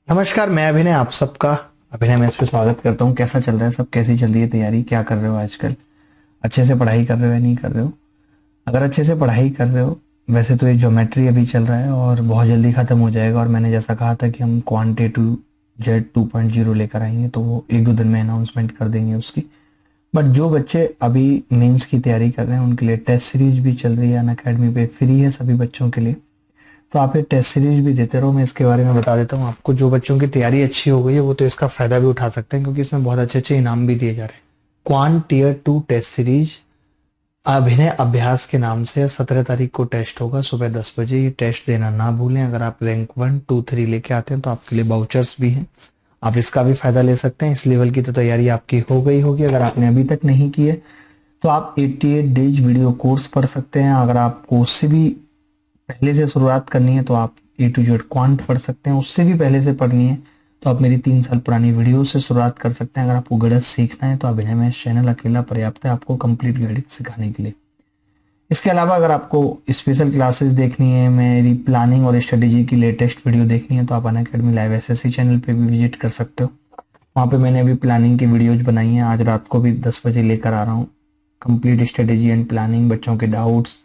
नमस्कार, मैं अभिनय आप सबका अभिनय में इस पे स्वागत करता हूँ। कैसा चल रहा है सब? कैसी चल रही है तैयारी? क्या कर रहे हो आजकल? अच्छे से पढ़ाई कर रहे हो या नहीं कर रहे हो? अगर अच्छे से पढ़ाई कर रहे हो, वैसे तो ये ज्योमेट्री अभी चल रहा है और बहुत जल्दी खत्म हो जाएगा, और मैंने जैसा कहा था कि हम क्वांटे टू जेड 2.0 लेकर आएंगे, तो वो एक दो दिन में अनाउंसमेंट कर देंगे उसकी। बट जो बच्चे अभी मेंस की तैयारी कर रहे हैं उनके लिए टेस्ट सीरीज भी चल रही है, अनअकैडमी पे फ्री है सभी बच्चों के लिए। तो आप ये टेस्ट सीरीज भी देते रहो, मैं इसके बारे में बता देता हूँ आपको। जो बच्चों की तैयारी अच्छी हो गई है वो तो इसका फायदा भी उठा सकते हैं, क्योंकि इसमें बहुत अच्छे अच्छे इनाम भी दिए जा रहे हैं। क्वांट टीयर 2 टेस्ट सीरीज अभिनय अभ्यास के नाम से 17 तारीख को टेस्ट होगा सुबह 10 बजे। ये टेस्ट देना ना भूलें। अगर आप रैंक 1, 2, 3 लेके आते हैं तो आपके लिए बाउचर्स भी हैं, आप इसका भी फायदा ले सकते हैं। इस लेवल की तो तैयारी आपकी हो गई होगी। अगर आपने अभी तक नहीं की है तो आप 88 डेज वीडियो कोर्स पढ़ सकते हैं। अगर आपको उससे भी पहले से शुरुआत करनी है तो आप A to Z क्वांट पढ़ सकते हैं। उससे भी पहले से पढ़नी है तो आप मेरी 3 साल पुरानी वीडियो से शुरुआत कर सकते हैं। अगर आपको गणित सीखना है तो अभिनय में चैनल अकेला पर्याप्त है आपको कंप्लीट गणित सिखाने के लिए। इसके अलावा अगर आपको स्पेशल क्लासेस देखनी है, मेरी प्लानिंग और स्ट्रेटेजी की लेटेस्ट वीडियो देखनी है, तो आप अनअकैडमी लाइव एसएससी चैनल पे भी विजिट कर सकते हो। वहाँ पे मैंने अभी प्लानिंग की वीडियोज बनाई हैं। आज रात को भी 10 बजे लेकर आ रहा हूँ कंप्लीट स्ट्रेटेजी एंड प्लानिंग। बच्चों के डाउट्स,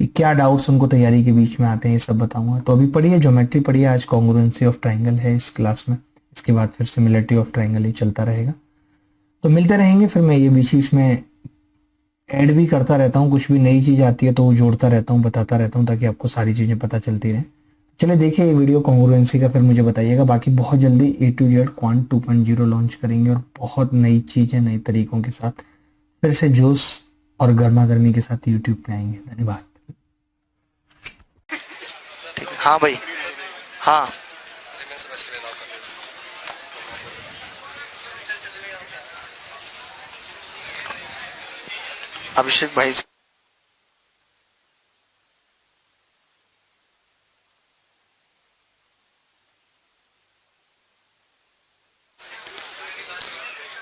कि क्या डाउट्स उनको तैयारी के बीच में आते हैं, ये सब बताऊंगा। तो अभी पढ़िए ज्योमेट्री पढ़िए। आज कॉन्ग्रुएंसी ऑफ ट्राइंगल है इस क्लास में। इसके बाद फिर सिमिलरिटी ऑफ ट्राइंगल ही चलता रहेगा। तो मिलते रहेंगे। फिर मैं ये बीच बीच में ऐड भी करता रहता हूँ, कुछ भी नई चीज आती है तो वो जोड़ता रहता हूँ, बताता रहता हूँ, ताकि आपको सारी चीजें पता चलती रहें। चलिए देखिए ये वीडियो कॉन्ग्रुएंसी का, फिर मुझे बताइएगा। बाकी बहुत जल्दी A to Z quant 2.0 launch करेंगे और बहुत नई चीजें नए तरीकों के साथ फिर से जोश और गर्मा गर्मी के साथ यूट्यूब पे आएंगे। धन्यवाद। ठीक है। हाँ भाई। हाँ। अभिषेक भाई से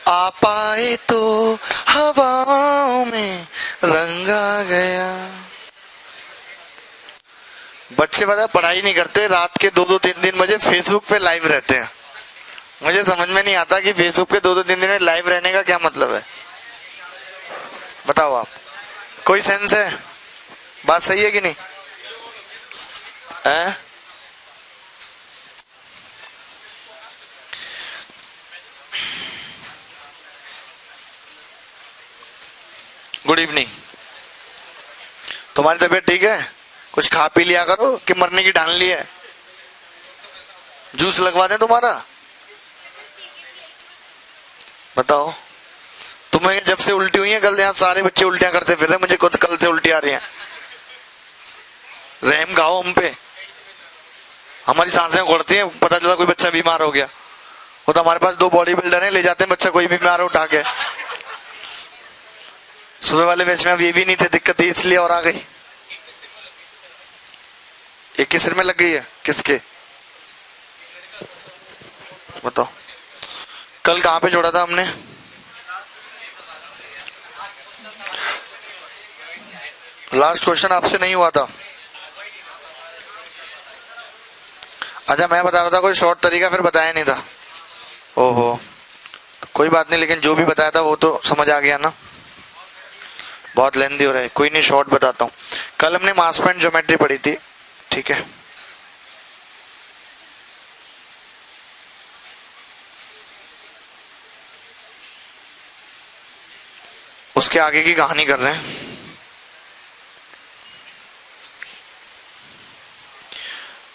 आ पाए तो हवाओं में रंग आ गया। बच्चे पता है पढ़ाई नहीं करते, रात के 2-2, 3-3 बजे फेसबुक पे लाइव रहते हैं। मुझे समझ में नहीं आता कि फेसबुक पे 2-2, 3 दिन में लाइव रहने का क्या मतलब है। बताओ आप, कोई सेंस है? बात सही है कि नहीं है? Good evening. तुम्हारी तबीयत ठीक है? कुछ खा पी लिया करो कि मरने की ठान ली है। जूस लगवा दें तुम्हारा? बताओ। तुम्हें जब से उल्टी हुई है, कल यहाँ सारे बच्चे उल्टियां करते फिर रहे, मुझे खुद कल से उल्टी आ रही है। रहम खाओ हम पे। हमारी सांसें उखड़ती हैं, पता चला कोई बच्चा बीमार हो गया। वो तो हमारे पास 2 बॉडी बिल्डर हैं, ले जाते हैं बच्चा कोई भी बीमार हो उठा के। सुबह वाले बैच में अब ये भी नहीं थे, दिक्कत थी इसलिए और आ गई। एक के सिर में लग गई है? किसके? बताओ। कल कहाँ पे जोड़ा था हमने? लास्ट क्वेश्चन आपसे नहीं हुआ था? अच्छा मैं बता रहा था कोई शॉर्ट तरीका, फिर बताया नहीं था। ओहो, कोई बात नहीं, लेकिन जो भी बताया था वो तो समझ आ गया ना। बहुत लेंदी हो रहा है, कोई नहीं, शॉर्ट बताता हूँ। कल हमने मास पॉइंट ज्योमेट्री पढ़ी थी, ठीक है? उसके आगे की कहानी कर रहे हैं।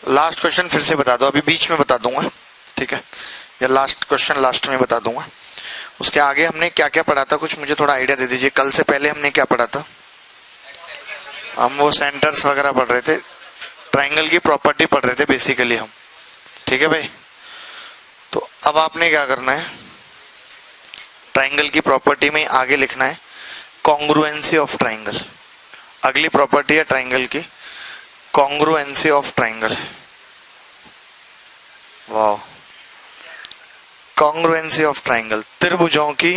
लास्ट क्वेश्चन फिर से बता दो, अभी बीच में बता दूंगा, ठीक है? या लास्ट क्वेश्चन लास्ट में बता दूंगा। उसके आगे हमने क्या क्या पढ़ा था, कुछ मुझे थोड़ा आइडिया दे दीजिए। कल से पहले हमने क्या पढ़ा था? हम वो सेंटर्स वगैरह पढ़ रहे थे, ट्राइंगल की प्रॉपर्टी पढ़ रहे थे बेसिकली हम, ठीक है भाई? तो अब आपने क्या करना है, ट्राइंगल की प्रॉपर्टी में आगे लिखना है कॉन्ग्रुएंसी ऑफ ट्राइंगल। अगली प्रॉपर्टी है ट्राइंगल की कॉन्ग्रुएंसी ऑफ ट्राइंगल। वाह, कॉन्ग्रुएंसी ऑफ ट्राइंगल, त्रिभुजों की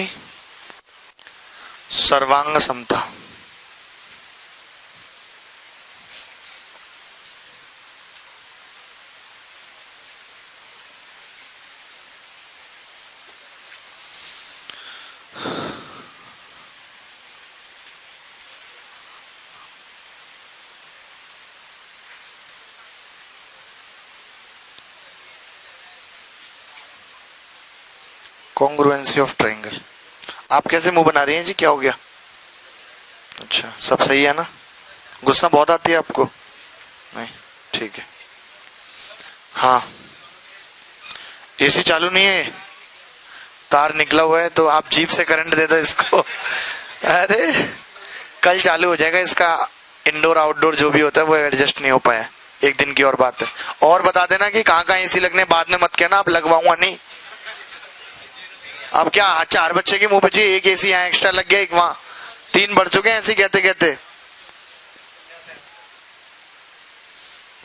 सर्वांग समता। Congruency of triangle. आप कैसे मुंह बना रही हैं जी, क्या हो गया? अच्छा, सब सही है ना? गुस्सा बहुत आती है आपको? नहीं, ठीक है। हाँ, एसी चालू नहीं है, तार निकला हुआ है, तो आप जीप से करंट दे दो इसको। अरे कल चालू हो जाएगा इसका, इंडोर आउटडोर जो भी होता है वो एडजस्ट नहीं हो पाया, एक दिन की और बात है। और बता देना कि कहाँ कहाँ एसी लगने, बाद में मत कहना आप लगवाऊंगा नहीं। अब क्या 4 बच्चे के मुंह पे जी एक एसी यहाँ एक्स्ट्रा लग गया, एक वहां, 3 बढ़ चुके हैं ऐसे कहते कहते।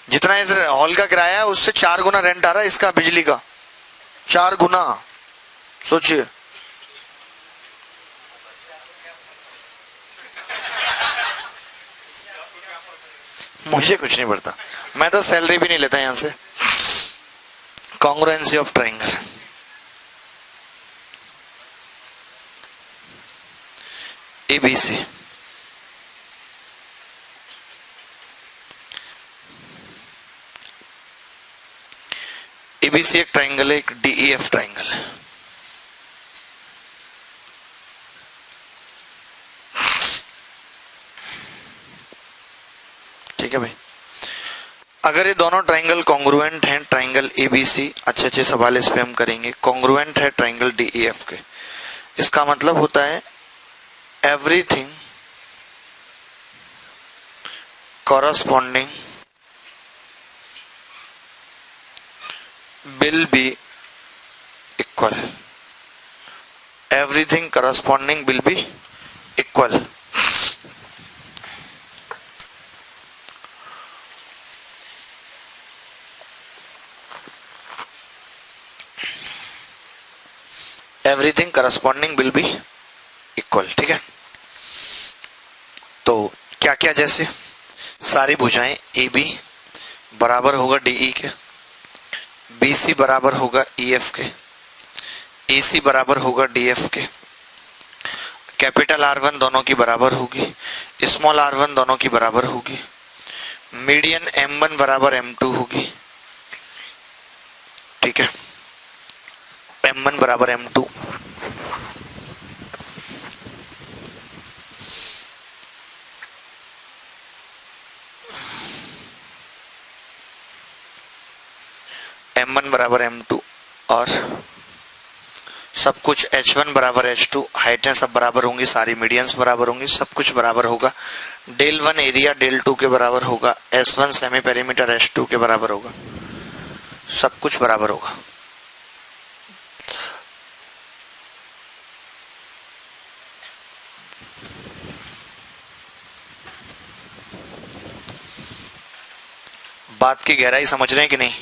जितना इस हॉल का किराया है उससे 4 गुना रेंट आ रहा है इसका, बिजली का 4 गुना, सोचिए। मुझे कुछ नहीं पड़ता, मैं तो सैलरी भी नहीं लेता यहां से। Congruency of triangle, ABC. ABC एक ट्राइंगल है, एक डीईएफ ट्राइंगल है। ठीक है भाई, अगर ये दोनों ट्राइंगल कॉन्ग्रुएंट हैं, ट्राइंगल एबीसी, अच्छे अच्छे सवाल इस पे हम करेंगे, कॉन्ग्रुएंट है ट्राइंगल डीईएफ के, इसका मतलब होता है everything corresponding will be equal, everything corresponding will be equal। Everything corresponding will be equal. ठीक है, तो क्या क्या, जैसे सारी भुजाएं ए बी बराबर होगा डीई के, बी सी बराबर होगा ई एफ के, ई सी बराबर होगा डी एफ के, कैपिटल R1 दोनों की बराबर होगी, स्मॉल R1 दोनों की बराबर होगी, मीडियन M1 बराबर M2 होगी। ठीक है, M1 बराबर M2, M1 बराबर M2, और सब कुछ H1 बराबर H2, हाइटें सब बराबर होंगी, सारी मीडियंस बराबर होंगी, सब कुछ बराबर होगा। डेल 1 एरिया डेल 2 के बराबर होगा, S1 सेमी पेरीमीटर S2 के बराबर होगा, सब कुछ बराबर होगा। बात की गहराई समझ रहे हैं कि नहीं?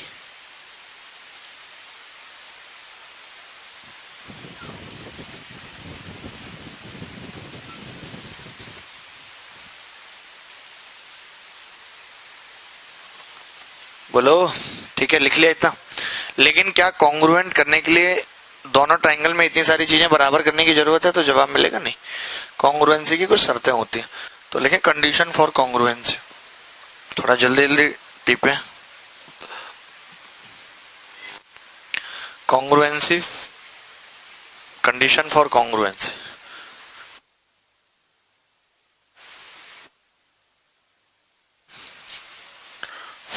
बोलो, ठीक है, लिख लिया इतना। लेकिन क्या कॉन्ग्रुएंट करने के लिए दोनों ट्राइंगल में इतनी सारी चीजें बराबर करने की जरूरत है? तो जवाब मिलेगा नहीं। कॉन्ग्रुएंसी की कुछ शर्तें होती हैं, तो लिखें कंडीशन फॉर कॉन्ग्रुएंसी। थोड़ा जल्दी जल्दी Tipe. Congruency, condition for congruency,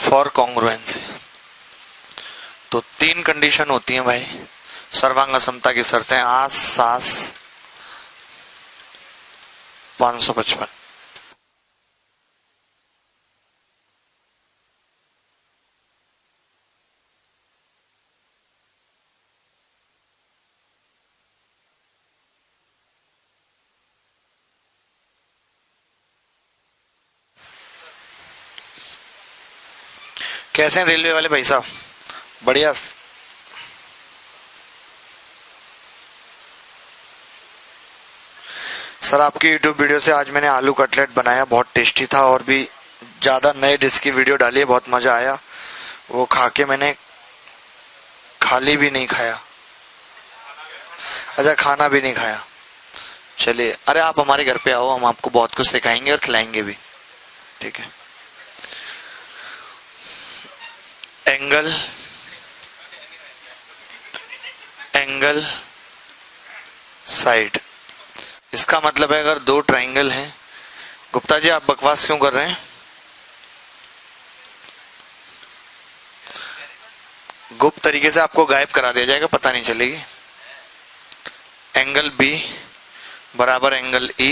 for congruency तो 3 कंडीशन होती हैं भाई। सर्वांग समता की शर्तें, आस सास 555। कैसे हैं रेलवे वाले भाई साहब? बढ़िया। सर आपकी यूट्यूब वीडियो से आज मैंने आलू कटलेट बनाया, बहुत टेस्टी था, और भी ज्यादा नए डिश की वीडियो डाली है, बहुत मजा आया। वो खा के मैंने खाली भी नहीं खाया। अच्छा, खाना भी नहीं खाया। चलिए, अरे आप हमारे घर पे आओ, हम आपको बहुत कुछ सिखाएंगे और खिलाएंगे भी। ठीक है, एंगल, एंगल साइड। इसका मतलब है अगर दो ट्राइंगल हैं, गुप्ता जी आप बकवास क्यों कर रहे हैं? गुप्त तरीके से आपको गायब करा दिया जाएगा, पता नहीं चलेगी। एंगल बी बराबर एंगल ई,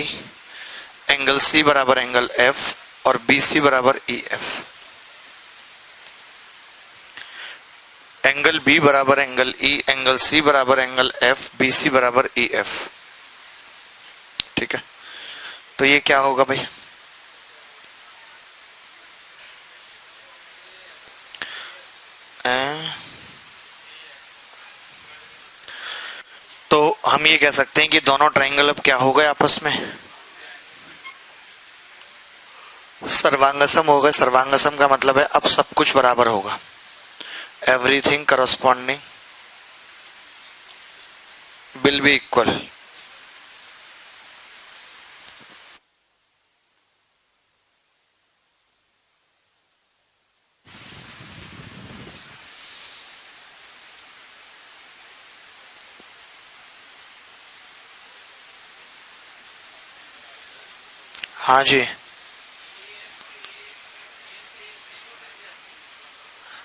एंगल सी बराबर एंगल एफ और बी सी बराबर ई एफ। एंगल बी बराबर एंगल ई, एंगल सी बराबर एंगल एफ, बी सी बराबर ई एफ। ठीक है, तो ये क्या होगा भाई? तो हम ये कह सकते हैं कि दोनों ट्राइंगल अब क्या हो गए आपस में? सर्वांगसम हो गए। सर्वांगसम का मतलब है अब सब कुछ बराबर होगा, everything corresponding will be equal. हाँ जी,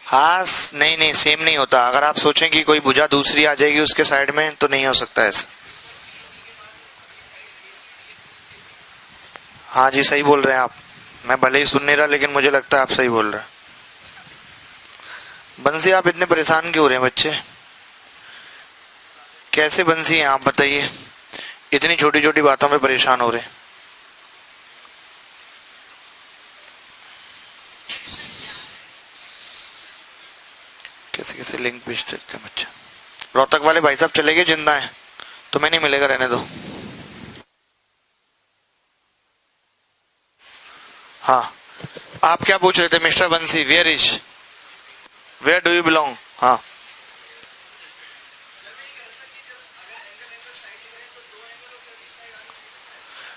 हाँ नहीं नहीं सेम नहीं होता। अगर आप सोचें कि कोई भुजा दूसरी आ जाएगी उसके साइड में, तो नहीं हो सकता ऐसा। हाँ जी सही बोल रहे हैं आप, मैं भले ही सुन नहीं रहा लेकिन मुझे लगता है आप सही बोल रहे हैं। बंसी आप इतने परेशान क्यों हो रहे हैं बच्चे? कैसे बंसी हैं आप बताइए, इतनी छोटी छोटी बातों में परेशान हो रहे हैं? कैसे कैसे लिंक भेजते हैं बच्चे। रोहतक वाले भाई साहब चले गए, जिंदा हैं तो मैं नहीं मिलेगा, रहने दो। हाँ आप क्या पूछ रहे थे Mister Bansi? Where do you belong? हाँ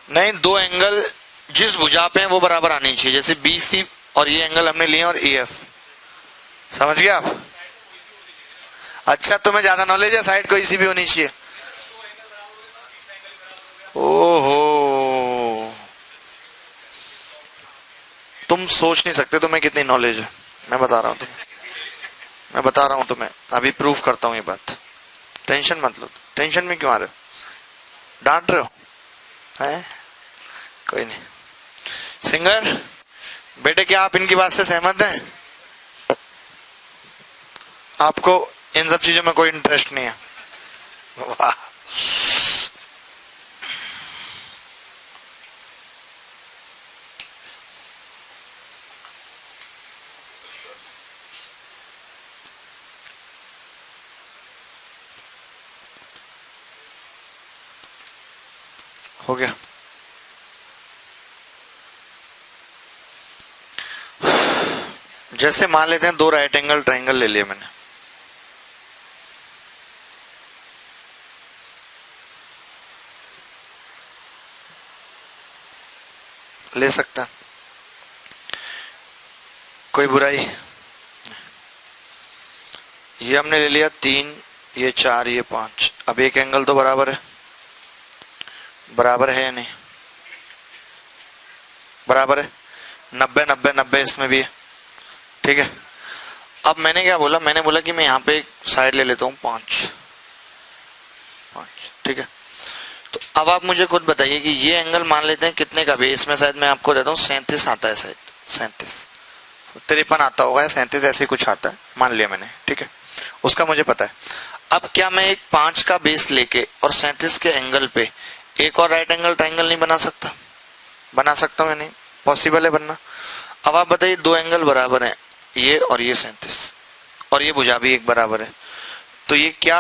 नहीं, दो एंगल जिस भुजा पे हैं वो बराबर आनी चाहिए, जैसे बी सी और ये एंगल हमने लिए और ई एफ। समझ गए आप? अच्छा तुम्हें ज्यादा नॉलेज है, साइड कोई सी भी होनी चाहिए। ओहो, तुम सोच नहीं सकते तुम्हें कितनी नॉलेज है। मैं बता रहा हूँ तुम्हें, मैं बता रहा हूँ तुम्हें, अभी प्रूफ करता हूँ ये बात। टेंशन मत लो। टेंशन में क्यों आ रहे हो? डांट रहे हो? हैं? कोई नहीं। सिंगर बेटे, क्या आप इनकी बात से सहमत हैं? आपको इन सब चीजों में कोई इंटरेस्ट नहीं है? वाह, हो गया। जैसे मान लेते हैं दो राइट एंगल ट्राइंगल ले लिए मैंने, ले सकता है, कोई बुराई। ये हमने ले लिया 3, ये 4, ये 5। अब एक एंगल तो बराबर है, बराबर है या नहीं? बराबर है, 90 90 90 इसमें भी है। ठीक है, अब मैंने क्या बोला? मैंने बोला कि मैं यहाँ पे एक साइड ले लेता हूँ 5 5। ठीक है, तो अब आप मुझे खुद बताइए कि ये एंगल मान लेते हैं कितने का भी, इसमें शायद मैं आपको देता हूँ 37 आता है, शायद 37 53 आता होगा, 37 ऐसे कुछ आता है, मान लिया मैंने। ठीक है, उसका मुझे पता है। अब क्या मैं एक 5 का बेस लेके और 37 के एंगल पे एक और राइट एंगल ट्राइंगल नहीं बना सकता? बना सकता हूँ या नहीं? पॉसिबल है बनना। अब आप बताइए, दो एंगल बराबर हैं, ये और ये 37, और ये भुजा भी एक बराबर है, तो ये क्या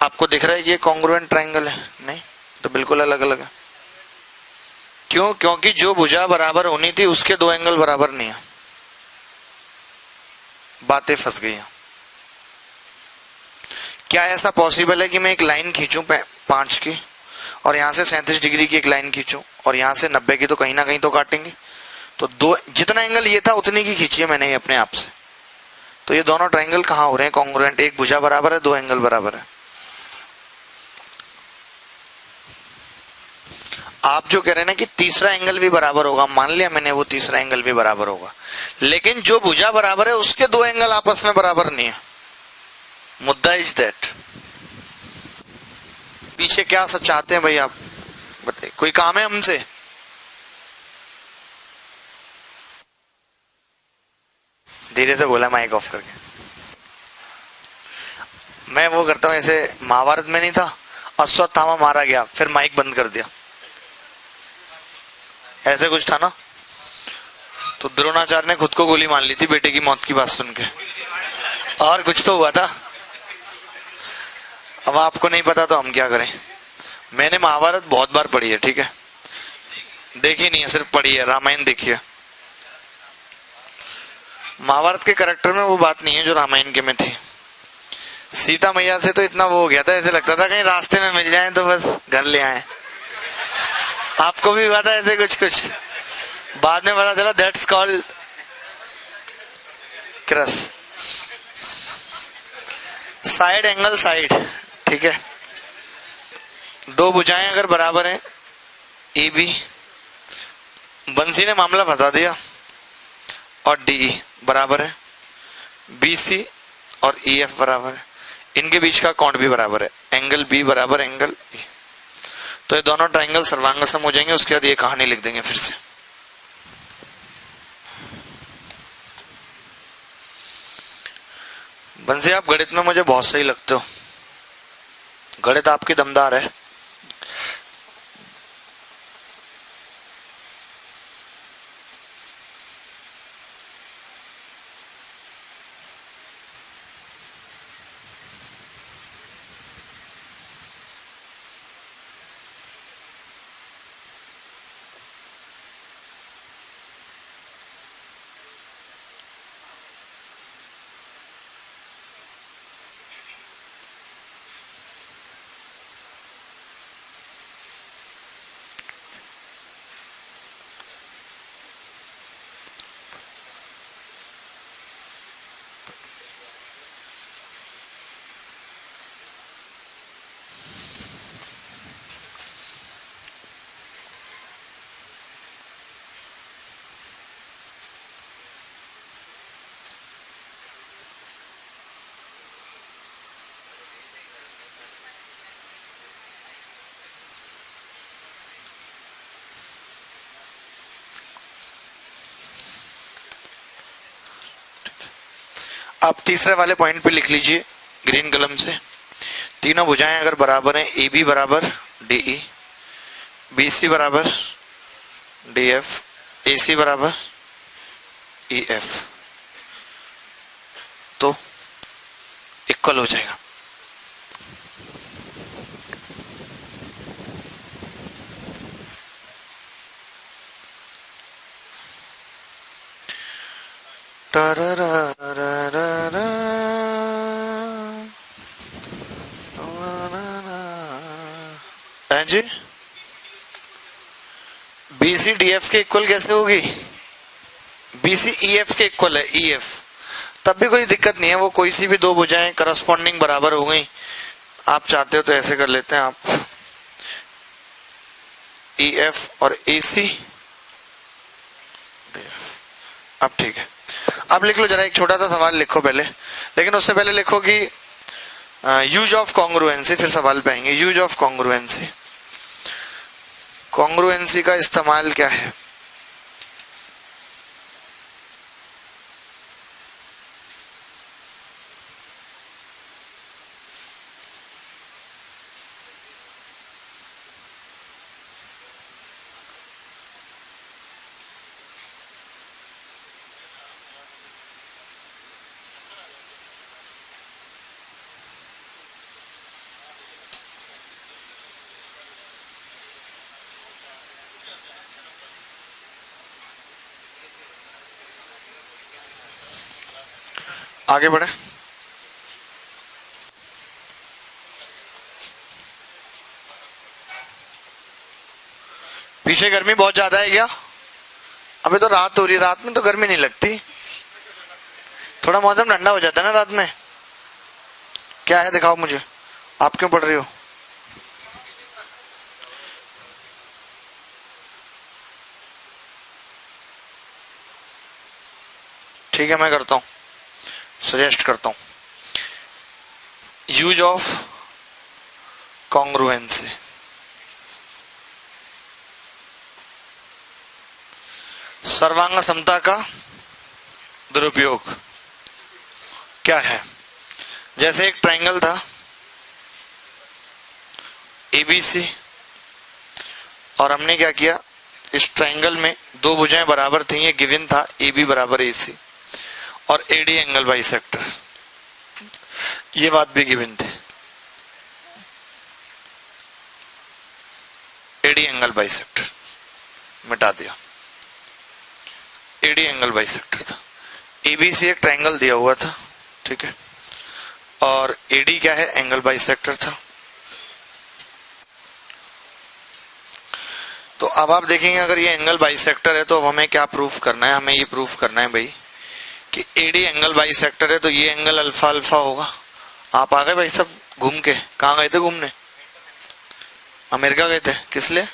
आपको दिख रहा है ये कॉन्ग्रुएंट ट्राइंगल है? नहीं, तो बिल्कुल अलग अलग है। क्यों? क्योंकि जो भुजा बराबर होनी थी उसके दो एंगल बराबर नहीं है। बातें फंस गई हैं। क्या ऐसा पॉसिबल है कि मैं एक लाइन खींचूं 5 की और यहां से 37 डिग्री की एक लाइन खींचूं और यहां से 90 की, तो कहीं ना कहीं तो काटेंगे। तो दो, जितना एंगल ये था उतनी की खींची है मैंने ही अपने आप से। तो ये दोनों ट्राइंगल कहां हो रहे हैं कॉन्ग्रुएंट? एक भुजा बराबर है, दो एंगल बराबर है। आप जो कह रहे हैं ना कि तीसरा एंगल भी बराबर होगा, मान लिया मैंने वो तीसरा एंगल भी बराबर होगा, लेकिन जो भुजा बराबर है उसके दो एंगल आपस में बराबर नहीं है। मुद्दा इज दैट। पीछे क्या सब चाहते हैं भाई आप बताइए, कोई काम है हमसे? धीरे से बोला माइक ऑफ करके। मैं वो करता हूं ऐसे, महाभारत में नहीं था अश्वत्थामा मारा गया फिर माइक बंद कर दिया, ऐसे कुछ था ना। तो द्रोणाचार्य ने खुद को गोली मार ली थी बेटे की मौत की बात सुन के, और कुछ तो हुआ था। अब आपको नहीं पता तो हम क्या करें। मैंने महाभारत बहुत बार पढ़ी है, ठीक है, देखी नहीं है, सिर्फ पढ़ी है। रामायण देखी है। महाभारत के कैरेक्टर में वो बात नहीं है जो रामायण के में थी। सीता मैया से तो इतना वो हो गया था, ऐसे लगता था कहीं रास्ते में मिल जाए तो बस घर ले आए। आपको भी हुआ था ऐसे कुछ कुछ? बाद में पता चला that's called cross. Side angle side, ठीक है। दो भुजाएं अगर बराबर हैं, ए बी, बंसी ने मामला फंसा दिया, और डी बराबर है, बी सी और ई एफ बराबर है, इनके बीच का कोण भी बराबर है, एंगल बी बराबर एंगल ई, तो ये दोनों ट्राइंगल सर्वांगसम हो जाएंगे। उसके बाद ये कहानी लिख देंगे फिर से। बंसी आप गणित में मुझे बहुत सही लगते हो, गणित आपकी दमदार है। आप तीसरे वाले पॉइंट पे लिख लीजिए ग्रीन कलम से। तीनों भुजाएं अगर बराबर हैं, ए बी बराबर डी ई, बी सी बराबर डी एफ, ए सी बराबर ई एफ, तो इक्वल हो जाएगा। जी बी सी डी एफ के इक्वल कैसे होगी? बी सी ई एफ के इक्वल है, ई एफ, तब भी कोई दिक्कत नहीं है। वो कोई सी भी दो भुजाएं करस्पॉन्डिंग बराबर हो गई। आप चाहते हो तो ऐसे कर लेते हैं आप, ई एफ और ए सी डी एफ। अब ठीक है, अब लिख लो जरा, एक छोटा सा सवाल लिखो पहले, लेकिन उससे पहले लिखो कि यूज ऑफ कॉन्ग्रुएंसी, फिर सवाल पे आएंगे। यूज ऑफ कॉन्ग्रुएंसी, कॉन्ग्रुएंसी का इस्तेमाल क्या है? आगे बढ़े। पीछे गर्मी बहुत ज्यादा है क्या? अभी तो रात हो रही है, रात में तो गर्मी नहीं लगती, थोड़ा मौसम ठंडा हो जाता है ना रात में। क्या है दिखाओ मुझे, आप क्यों पढ़ रही हो? ठीक है, मैं करता हूँ, सजेस्ट करता हूँ, यूज ऑफ कॉन्ग्रुएंसी। सर्वांग समता का दुरुपयोग क्या है? जैसे एक ट्रायंगल था एबीसी, और हमने क्या किया, इस ट्रायंगल में दो भुजाएं बराबर थी, ये गिवन था AB बराबर AC, और AD एंगल बाइसेक्टर, ये बात भी गिवन थी, AD एंगल बाइसेक्टर मिटा दिया, AD एंगल बाइसेक्टर था। ABC एक ट्रायंगल दिया हुआ था, ठीक है, और AD क्या है, एंगल बाइसेक्टर था। तो अब आप देखेंगे अगर ये एंगल बाइसेक्टर है तो अब हमें क्या प्रूफ करना है, हमें ये प्रूफ करना है भाई कि AD एंगल बाइसेक्टर है तो ये एंगल अल्फा अल्फा होगा। आप आ गए भाई सब घूम के? कहाँ गए थे घूमने? अमेरिका गए थे। किस लिए?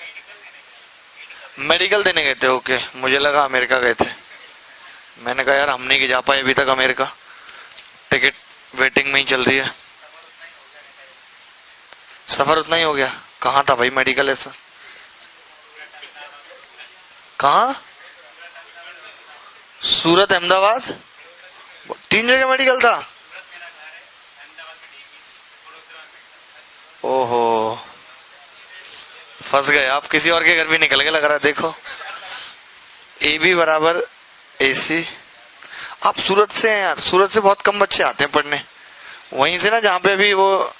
मेडिकल देने गए थे। ओके, मुझे लगा अमेरिका गए थे। मैंने कहा यार हम नहीं जा पाए अभी तक अमेरिका, टिकट वेटिंग में ही चल रही है। सफर उतना ही हो गया। कहाँ था भाई मेडिकल ऐसा? कहाँ? सूरत, अहमदाबाद, 3 जगह मेडिकल था। ओहो, फंस गए आप, किसी और के घर भी निकल गए लग रहा है। देखो AB बराबर AC। आप सूरत से हैं यार? सूरत से बहुत कम बच्चे आते हैं पढ़ने, वहीं से ना जहाँ पे अभी वो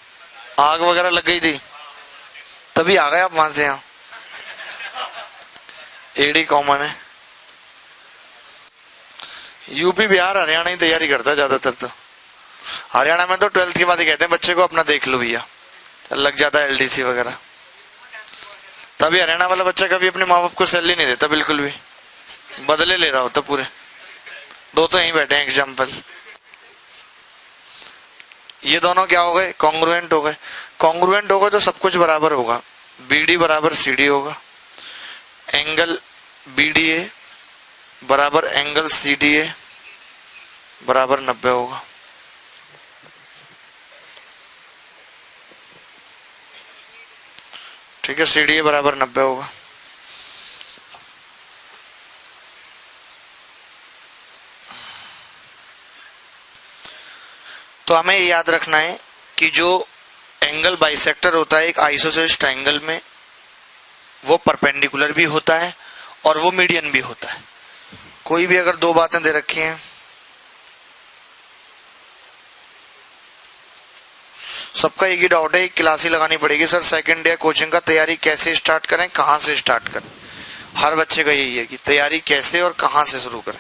आग वगैरह लग गई थी, तभी आ गए आप वहां से। यहाँ AD कॉमन है। यूपी बिहार हरियाणा ही तैयारी करता है ज्यादातर। तो हरियाणा में तो 12th के बाद ही कहते हैं बच्चे को अपना देख लो भैया, लग जाता है LDC वगैरह। तभी हरियाणा वाला बच्चा कभी अपने माँ बाप को सैलरी नहीं देता, बिल्कुल भी, बदले ले रहा होता पूरे। 2 तो यहीं बैठे हैं एग्जाम्पल। ये दोनों क्या हो गए? कॉन्ग्रुएंट हो गए। कॉन्ग्रुएंट होगा तो सब कुछ बराबर होगा। BD बराबर CD होगा, एंगल BDA बराबर एंगल CDA बराबर 90 होगा। ठीक है, CDA बराबर 90 होगा। तो हमें याद रखना है कि जो एंगल बाइसेक्टर होता है एक आइसोसेलेस ट्रायंगल में, वो परपेंडिकुलर भी होता है और वो मीडियन भी होता है। कोई भी अगर 2 बातें दे रखी हैं, सबका एक ही डाउट है, एक क्लास ही लगानी पड़ेगी सर सेकंड डे कोचिंग का, तैयारी कैसे स्टार्ट करें, कहां से स्टार्ट करें। हर बच्चे का यही है कि तैयारी कैसे और कहां से शुरू करें।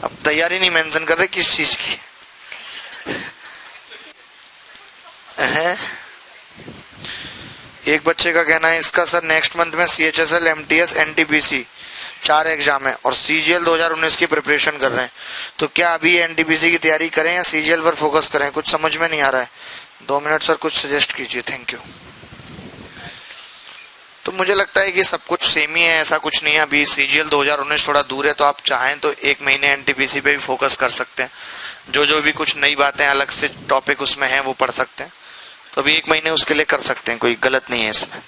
अब तैयारी नहीं मेंशन कर रहे किस चीज की है। एक बच्चे का कहना है इसका सर नेक्स्ट मंथ में CHSL MTS NTPC 4 एग्जाम है और CGL 2019 की प्रिपरेशन कर रहे हैं, तो क्या अभी NTPC की तैयारी करें या CGL पर फोकस करें? कुछ समझ में नहीं आ रहा है। 2 मिनट सर कुछ सजेस्ट कीजिए, थैंक यू। तो मुझे लगता है कि सब कुछ सेम ही है, ऐसा कुछ नहीं है। अभी CGL 2019 थोड़ा दूर है, तो आप चाहें तो 1 महीने NTPC पे भी फोकस कर सकते हैं। जो भी कुछ नई बातें अलग से टॉपिक उसमें है वो पढ़ सकते हैं। तो अभी 1 महीने उसके लिए कर सकते हैं, कोई गलत नहीं है इसमें,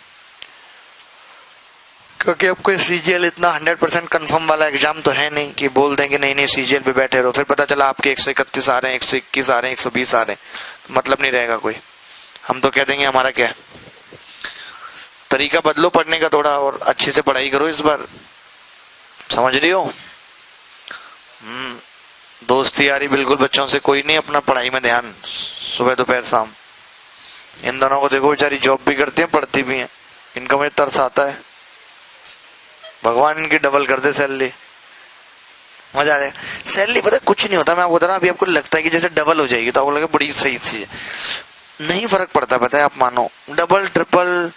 क्योंकि अब कोई CGL इतना 100% कंफर्म वाला एग्जाम तो है नहीं कि बोल देंगे नहीं CGL पे बैठे रहो, फिर पता चला आपके 131 आ रहे हैं, 121 आ रहे हैं, 120 आ रहे हैं, मतलब नहीं रहेगा कोई। हम तो कह देंगे हमारा क्या है, तरीका बदलो पढ़ने का थोड़ा और अच्छे से पढ़ाई करो इस बार, समझ रही हो। दोस्ती यारी बिल्कुल बच्चों से कोई नहीं, अपना पढ़ाई में ध्यान, सुबह दोपहर शाम। इन दोनों को देखो बेचारी जॉब भी करती है पढ़ती भी है, इनका मुझे तरस आता है, भगवान इनकी डबल कर दे सैलरी, मजा आ जाएगा। सैलरी पता है कुछ नहीं होता, मैं आपको बता रहा हूँ, अभी आपको लगता है कि जैसे डबल हो जाएगी तो आपको लगे बड़ी सही चीज है, नहीं फर्क पड़ता, पता है आप मानो डबल ट्रिपल।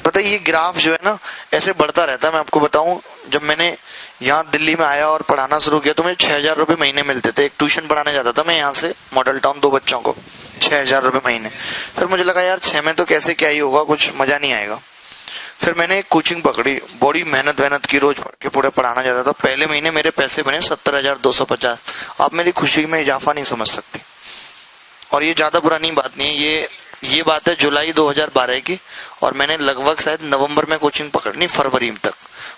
पता है ये ग्राफ जो है ना ऐसे बढ़ता रहता है। मैं आपको बताऊं, जब मैंने यहाँ दिल्ली में आया और पढ़ाना शुरू किया तो मुझे 6,000 रुपये महीने मिलते थे। एक ट्यूशन पढ़ाने जाता था मैं यहाँ से मॉडल टाउन 2 बच्चों को, 6,000 रुपये महीने। फिर मुझे लगा यार 6 में तो कैसे क्या ही होगा, कुछ मजा नहीं आएगा। फिर मैंने एक कोचिंग पकड़ी, बड़ी मेहनत की, रोज पढ़ के पूरे पढ़ाना जाता था। पहले महीने मेरे पैसे बने 70,250। आप मेरी खुशी में इजाफा नहीं समझ सकती। और ये ज्यादा पुरानी बात नहीं है, ये बात है जुलाई 2012 की, और मैंने लगभग शायद नवंबर में कोचिंग पकड़नी, फरवरी तक,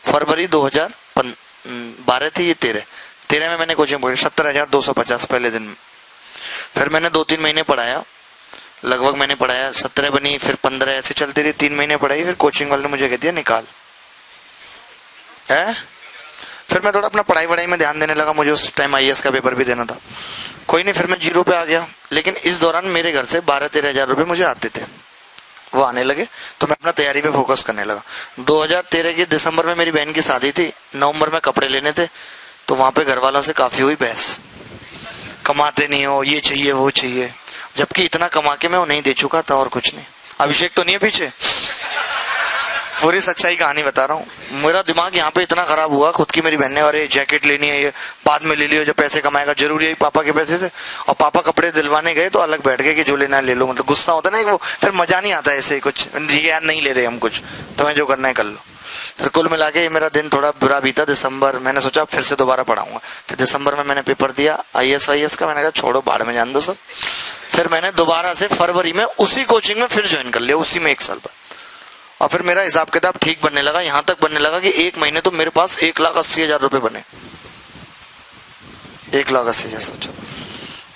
फरवरी 2012 थी, ये 13 में मैंने कोचिंग पकड़ी 70,250 पहले दिन में। फिर मैंने 2-3 महीने पढ़ाया, लगभग मैंने पढ़ाया, 17 बनी, फिर 15, ऐसे चलती रही, 3 महीने पढ़ाई, फिर कोचिंग वाले ने मुझे कह दिया निकाल है। फिर मैं थोड़ा अपना पढ़ाई वढ़ाई में ध्यान देने लगा, मुझे उस टाइम IAS का पेपर भी देना था। कोई नहीं, फिर मैं 0 पे आ गया। लेकिन इस दौरान मेरे घर से 12-13 हजार रुपए मुझे आते थे, वो आने लगे, तो मैं अपना तैयारी पे फोकस करने लगा। 2013 के दिसंबर में मेरी बहन की शादी थी, नवंबर में कपड़े लेने थे, तो वहां पे घर वालों से काफी हुई बहस, कमाते नहीं हो, ये चाहिए वो चाहिए, जबकि इतना कमा के मैं वो नहीं दे चुका था और कुछ नहीं। अभिषेक तो नहीं है पीछे, पूरी सच्चाई कहानी बता रहा हूँ। मेरा दिमाग यहाँ पे इतना खराब हुआ, खुद की मेरी बहन ने, अरे जैकेट लेनी है, ये बाद में ले लियो, जो पैसे कमाएगा, जरूरी है पापा के पैसे से। और पापा कपड़े दिलवाने गए तो अलग बैठ गए कि जो लेना है ले लो, मतलब गुस्सा होता है ना वो, फिर मजा नहीं आता ऐसे कुछ, यार नहीं ले रहे हम कुछ, तुम्हें जो करना है कर लो। फिर कुल मिला के मेरा दिन थोड़ा बुरा बीता। दिसंबर मैंने सोचा फिर से दोबारा पढ़ाऊंगा, फिर दिसंबर में मैंने पेपर दिया IAS का, मैंने कहा छोड़ो बाढ़ में जान दो सब। फिर मैंने दोबारा से फरवरी में उसी कोचिंग में फिर ज्वाइन कर लिया, उसी में 1 साल पर। और फिर मेरा हिसाब किताब ठीक बनने लगा, यहां तक बनने लगा कि 1 महीने तो मेरे पास 1,80,000 रुपए बने, 1,80,000 सोचो।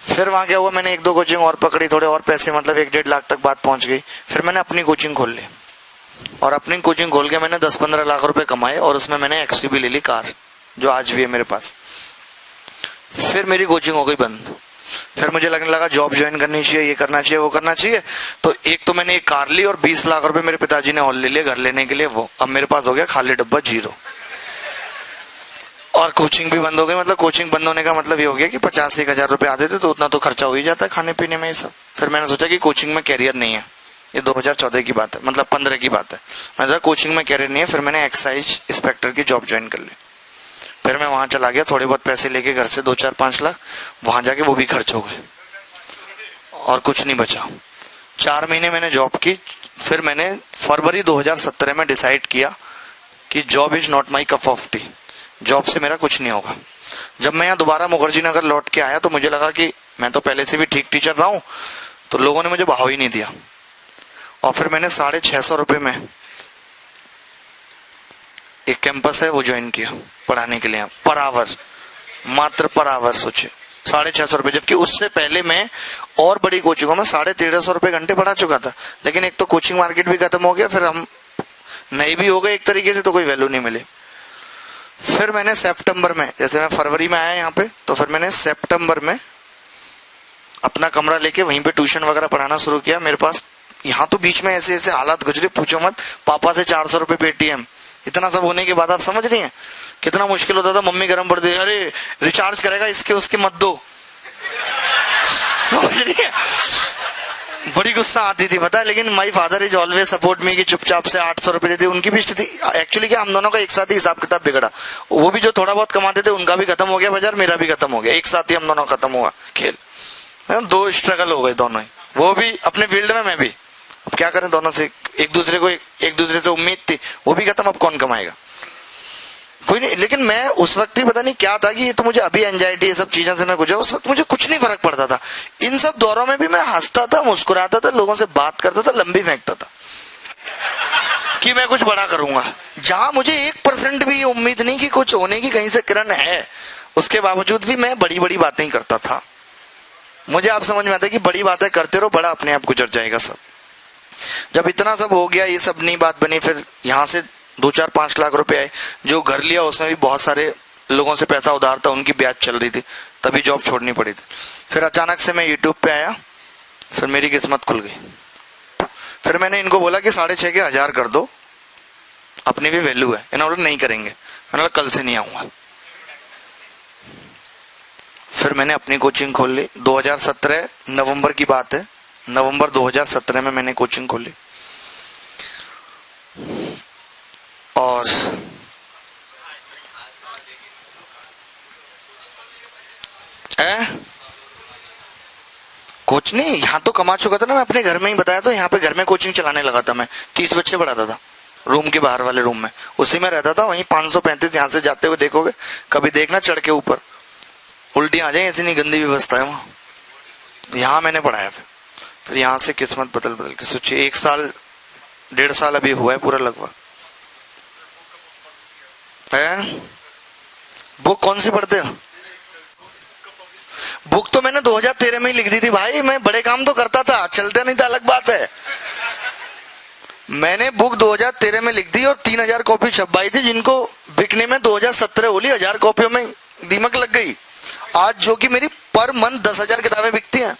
फिर वहां क्या हुआ, मैंने 1-2 कोचिंग और पकड़ी, थोड़े और पैसे, मतलब 1-1.5 लाख तक बात पहुंच गई। फिर मैंने अपनी कोचिंग खोल ली, और अपनी कोचिंग खोल के मैंने 10-15 लाख रुपए कमाए, और उसमें मैंने XUV ले ली, कार, जो आज भी है मेरे पास। फिर मेरी कोचिंग हो गई बंद। फिर मुझे लगने लगा जॉब ज्वाइन करनी चाहिए, ये करना चाहिए, वो करना चाहिए। तो एक तो मैंने एक कार ली, और 20 लाख रुपए मेरे पिताजी ने और ले लिए घर लेने के लिए, वो अब मेरे पास हो गया खाली डब्बा 0। और कोचिंग भी बंद हो गई। मतलब कोचिंग बंद होने का मतलब ये हो गया कि 50-1 हजार रुपए आते थे, तो उतना तो खर्चा हो ही जाता है खाने पीने में, ये सब। फिर मैंने सोचा कि कोचिंग में कैरियर नहीं है, ये 2014 की बात है, मतलब 15 की बात है। मैंने सोचा कोचिंग में कैरियर नहीं है, फिर मैंने एक्साइज इंस्पेक्टर की जॉब ज्वाइन कर ली। फिर मैं वहां चला गया, थोड़े बहुत पैसे लेके घर से, 2-4-5 लाख, वहां जाके वो भी खर्च हो गए और कुछ नहीं बचा। 4 महीने मैंने जॉब की। फिर मैंने फरवरी 2017 में डिसाइड किया कि job is not my cup of T, job से मेरा कुछ नहीं होगा। जब मैं यहाँ दोबारा मुखर्जी नगर लौट के आया, तो मुझे लगा कि मैं तो पहले से भी ठीक टीचर रहा हूँ, तो लोगों ने मुझे भाव ही नहीं दिया। और फिर मैंने 650 रुपए में एक कैंपस है वो ज्वाइन किया पढ़ाने के लिए, पर आवर, मात्र पर आवर, सोचिए 650 रुपए। जबकि उससे पहले मैं और बड़ी कोचिंगों में 150 रुपए घंटे पढ़ा चुका था। लेकिन एक तो कोचिंग मार्केट भी खत्म हो गया, फिर हम नए भी हो गए एक तरीके से, तो कोई वैल्यू नहीं मिली। फिर मैंने सितंबर में, जैसे मैं फरवरी में आया यहाँ पे, तो फिर मैंने सितंबर में अपना कमरा लेके वहीं पे ट्यूशन वगैरह पढ़ाना शुरू किया। मेरे पास यहाँ तो बीच में ऐसे ऐसे हालात गुजरे, पूछो मत। पापा से 400 रुपए पेटीएम, इतना सब होने के बाद आप समझ रही हैं कितना मुश्किल होता था। मम्मी गर्म पड़ती, अरे रिचार्ज करेगा, इसके उसके मत दो, समझ रही है, बड़ी गुस्सा आती थी पता है। लेकिन my father is always support me, कि चुपचाप से 800 रुपए देते। उनकी भी स्थिति एक्चुअली क्या, हम दोनों का एक साथ ही हिसाब किताब बिगड़ा। वो भी जो थोड़ा बहुत कमाते थे उनका भी खत्म हो गया बाजार, मेरा भी खत्म हो गया, एक साथ ही हम दोनों खत्म हुआ खेल। 2 स्ट्रगल हो गए दोनों ही, वो भी अपने फील्ड में, मैं भी। अब क्या करें, दोनों से एक दूसरे से उम्मीद थी, वो भी खत्म, अब कौन कमाएगा, कोई नहीं। लेकिन मैं उस वक्त ही पता नहीं क्या था कि ये तो मुझे अभी एंजाइटी, ये सब चीजों से मैं गुजरा, उस वक्त मुझे कुछ नहीं फर्क पड़ता था। इन सब दौरों में भी मैं हंसता था, मुस्कुराता था, लोगों से बात करता था, लंबी फेंकता था कि मैं कुछ बड़ा करूंगा। जहां मुझे 1% भी उम्मीद नहीं कि कुछ होने की कहीं से किरण है, उसके बावजूद भी मैं बड़ी बड़ी बातें ही करता था। मुझे आप समझ में आता है कि बड़ी बातें करते रहो, बड़ा अपने आप गुजर जाएगा सब। जब इतना सब हो गया, ये सब नहीं बात बनी, फिर यहाँ से 2-4-5 लाख रुपए आए। जो घर लिया उसमें भी बहुत सारे लोगों से पैसा उधार था, उनकी ब्याज चल रही थी, तभी जॉब छोड़नी पड़ी थी। फिर अचानक से मैं यूट्यूब पे आया, फिर मेरी किस्मत खुल गई। फिर मैंने इनको बोला कि 6,500 के 1000 कर दो, अपनी भी वैल्यू है। इन्होंने बोला नहीं करेंगे। मैंने बोला कल से नहीं आऊंगा। फिर मैंने अपनी कोचिंग खोल ली। 2017 नवंबर की बात है, नवंबर 2017 में मैंने कोचिंग खोली। और कोच नहीं, यहाँ तो कमा चुका था ना मैं, अपने घर में ही बताया, तो यहाँ पे घर में कोचिंग चलाने लगा था मैं, 30 बच्चे पढ़ाता था। रूम के बाहर वाले रूम में, उसी में रहता था। वहीं 535 यहाँ से जाते हुए देखोगे, कभी देखना चढ़ के ऊपर, उल्टी आ जाए, ऐसी नहीं गंदी व्यवस्था है वहाँ। यहाँ मैंने पढ़ाया। फिर यहाँ से किस्मत बदल बदल के, सोचिए 1 साल 1.5 साल अभी हुआ है पूरा लगभग है। बुक कौन सी पढ़ते हो? बुक तो मैंने 2013 में ही लिख दी थी भाई, मैं बड़े काम तो करता था, चलते नहीं था अलग बात है। मैंने बुक 2013 में लिख दी और 3000 कॉपी छपवाई थी, जिनको बिकने में 2017 होली 1000 कॉपियों में दीमक लग गई। आज जो कि मेरी पर मंथ 10,000 किताबें बिकती हैं,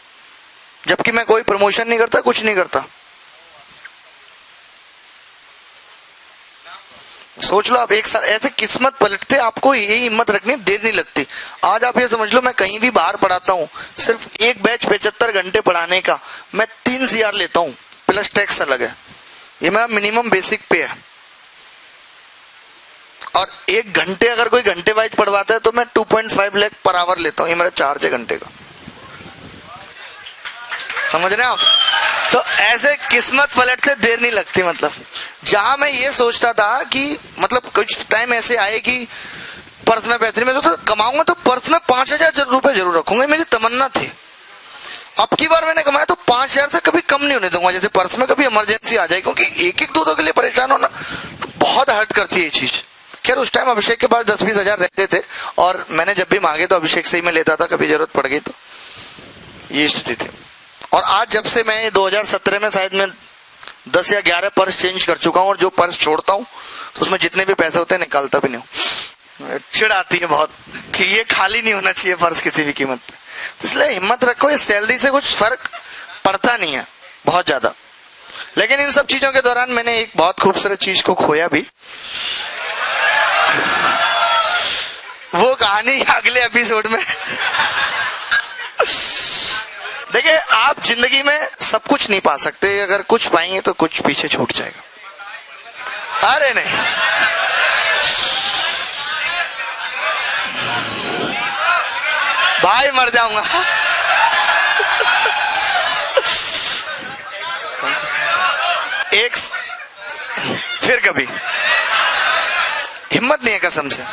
जबकि मैं कोई प्रमोशन नहीं करता, कुछ नहीं करता। सोच लो आप, एक साल ऐसे किस्मत पलटते, आपको यही हिम्मत रखनी, देर नहीं लगती। आज आप ये समझ लो, मैं कहीं भी बाहर पढ़ाता हूँ, सिर्फ एक बैच 75 घंटे पढ़ाने का मैं 3 CR लेता हूँ, प्लस टैक्स अलग है। ये मेरा मिनिमम बेसिक पे है। और 1 घंटे अगर कोई घंटे वाइज पढ़वाता है तो मैं 2.5 लाख पर आवर लेता हूँ। ये मेरा चार्ज है घंटे का, समझ रहे हैं आप? तो ऐसे किस्मत पलटते देर नहीं लगती। मतलब जहां मैं ये सोचता था कि मतलब कुछ टाइम ऐसे आए कि पर्स में पैसे नहीं, मैं तो कमाऊंगा तो पर्स में 5,000 रुपए जरूर रखूंगा, मेरी तमन्ना थी। अब की बार मैंने कमाया तो 5,000 से कभी कम नहीं होने दूंगा, जैसे पर्स में कभी इमरजेंसी आ जाए, क्योंकि एक एक दो के लिए परेशान होना तो बहुत हर्ट करती है ये चीज। खैर उस टाइम अभिषेक के पास 10-20 हजार रहते थे, और मैंने जब भी मांगे तो अभिषेक से ही मैं लेता था, कभी जरूरत पड़ गई तो। ये स्थिति थी। और आज जब से मैं 2017 में शायद मैं 10 या 11 पर्स चेंज कर चुका हूँ, और जो पर्स छोड़ता हूँ तो उसमें जितने भी पैसे होते हैं निकालता भी नहीं हूँ। चिढ़ आती है बहुत कि ये खाली नहीं होना चाहिए पर्स किसी भी कीमत पे। तो इसलिए हिम्मत रखो, इस सैलरी से कुछ फर्क पड़ता नहीं है बहुत ज्यादा। लेकिन इन सब चीजों के दौरान मैंने एक बहुत खूबसूरत चीज को खोया भी। वो कहानी अगले एपिसोड में। देखिए, आप जिंदगी में सब कुछ नहीं पा सकते, अगर कुछ पाएंगे तो कुछ पीछे छूट जाएगा। अरे नहीं, भाई मर जाऊंगा। एक फिर कभी हिम्मत नहीं है कसम से।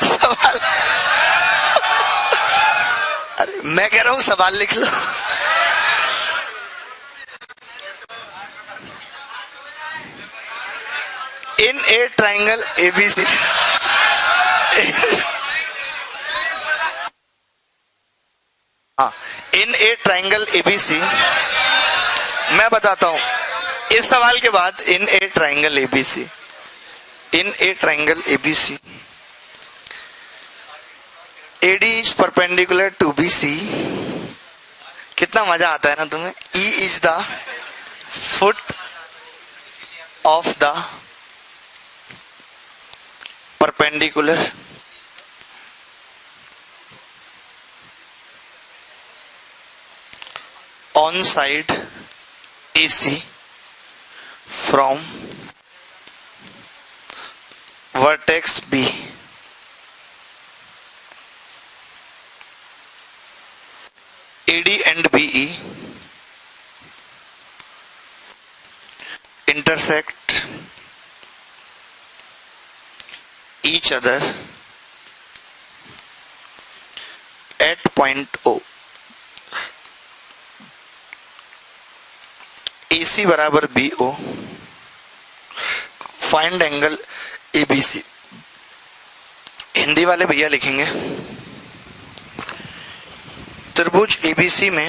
सवाल, अरे मैं कह रहा हूं सवाल लिख लो। इन ए ट्राइंगल एबीसी, हाँ, इन ए ट्राइंगल एबीसी, मैं बताता हूं इस सवाल के बाद। In a triangle ABC, in a triangle ABC, AD is perpendicular to BC। कितना मजा आता है ना तुम्हें। E is the foot of the perpendicular on side AC from vertex B। AD and BE intersect each other at point O। AC बराबर BO, find angle ABC। Hindi वाले भैया लिखेंगे त्रिभुज ABC में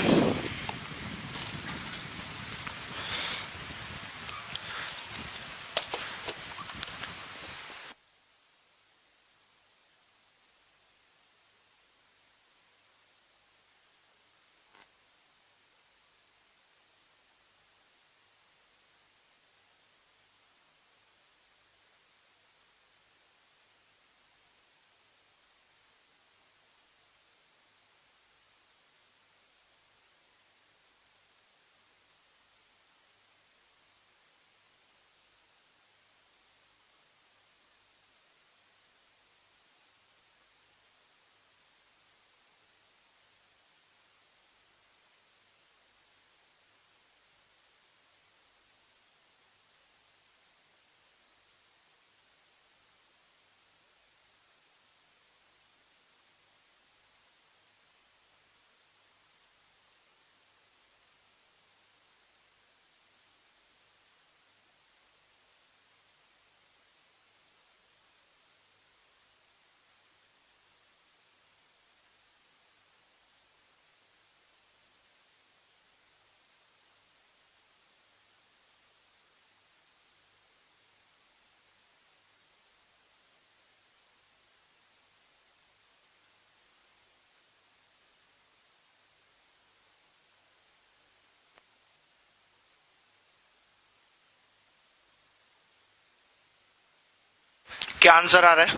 क्या आंसर आ रहा है?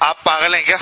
आप पागल हैं क्या?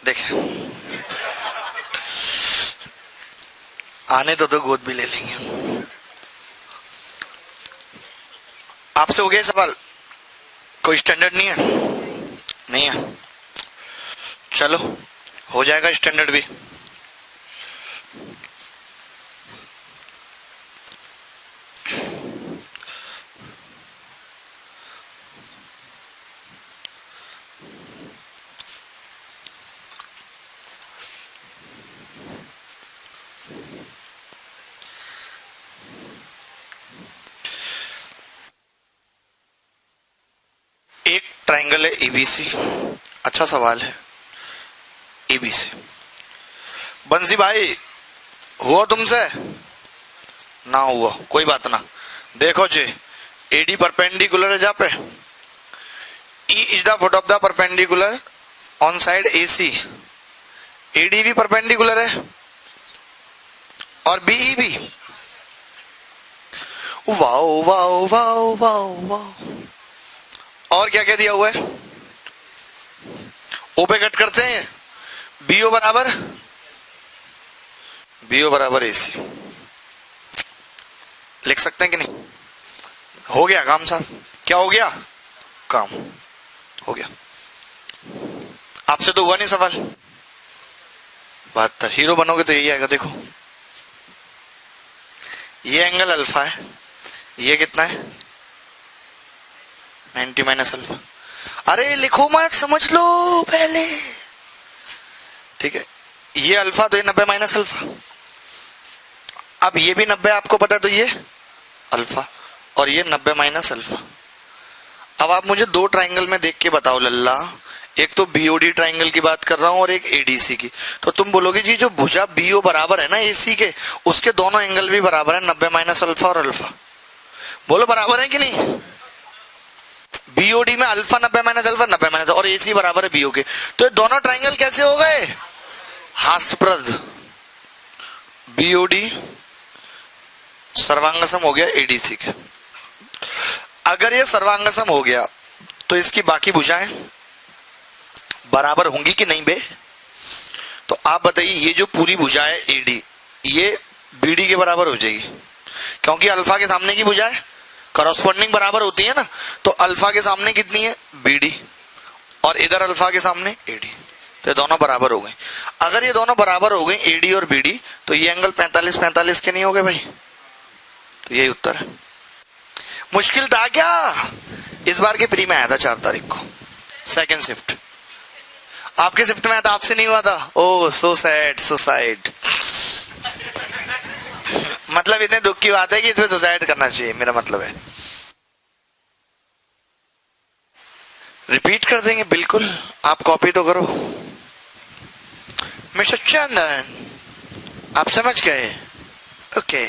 देख, आने तो गोद भी ले लेंगे। आपसे हो गया सवाल? कोई स्टैंडर्ड नहीं है? नहीं है, चलो हो जाएगा स्टैंडर्ड भी। एक ट्राइंगल है एबीसी, अच्छा सवाल है। एबीसी, बंसी भाई हुआ तुमसे? ना हुआ कोई बात ना। देखो जी, एडी परपेंडिकुलर है जहां पे, E is the foot of the perpendicular on side AC, AD भी परपेंडिकुलर है और बीई भी। Wow wow wow wow wow. और क्या क्या दिया हुआ है? ओ पे कट करते हैं, बीओ बराबर, बीओ बराबर एसी लिख सकते हैं कि नहीं? हो गया काम साहब। क्या हो गया? काम हो गया। आपसे तो हुआ नहीं सवाल। 72 हीरो बनोगे तो यही आएगा। देखो ये एंगल अल्फा है, ये कितना है? 90 माइनस अल्फा। अरे लिखो मत, समझ लो पहले, ठीक है। ये अल्फा तो ये 90 माइनस अल्फा। अब ये भी 90 आपको पता है, तो ये अल्फा और ये 90 माइनस अल्फा। अब आप मुझे दो ट्राइंगल में देख के बताओ लल्ला, एक तो बीओडी ट्राइंगल की बात कर रहा हूं और एक एडीसी की। तो तुम बोलोगे जी जो भुजा बीओ बराबर है ना एसी के, उसके दोनों एंगल भी बराबर है, 90 माइनस अल्फा और अल्फा। बोलो बराबर है कि नहीं? बीओडी में अल्फा 90 माइनस अल्फा 90 माइनस, और एसी बराबर है बीओ के। तो ये दोनों ट्राइंगल कैसे हो गए? हास्यप्रद। बीओडी सर्वांगसम हो गया एडीसी के। अगर ये सर्वांगसम हो गया तो इसकी बाकी भुजाएं बराबर होंगी कि नहीं बे? तो आप बताइए, ये जो पूरी भुजा है एडी, ये बीडी के बराबर हो जाएगी, क्योंकि अल्फा के सामने की भुजाएं करस्पॉन्डिंग बराबर होती है ना। तो अल्फा के सामने कितनी है? बीडी, और इधर अल्फा के सामने एडी, तो ये दोनों बराबर हो गए। अगर ये दोनों बराबर हो गए एडी और बीडी, तो ये एंगल 45-45 के नहीं हो गए भाई? तो यही उत्तर है। मुश्किल था क्या? इस बार के प्री में आया था 4 तारीख को, सेकेंड शिफ्ट। आपके शिफ्ट में आया था, आपसे नहीं हुआ था? ओ सो सैड, सुसाइड। मतलब इतने दुख की बात है कि इसमें सुसाइड करना चाहिए, मेरा मतलब है। रिपीट कर देंगे बिल्कुल, आप कॉपी तो करो। मिस्टर चंदन, आप समझ गए? ओके।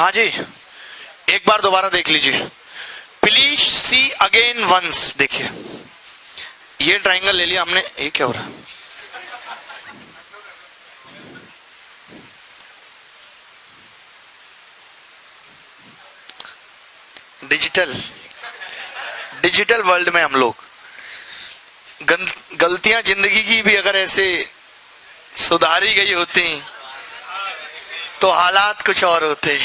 हाँ जी, एक बार दोबारा देख लीजिए, प्लीज सी अगेन वंस। देखिए ये ट्राइंगल ले लिया हमने, ये क्या हो रहा है, डिजिटल वर्ल्ड में हम लोग, गलतियां जिंदगी की भी अगर ऐसे सुधारी गई होती तो हालात कुछ और होते।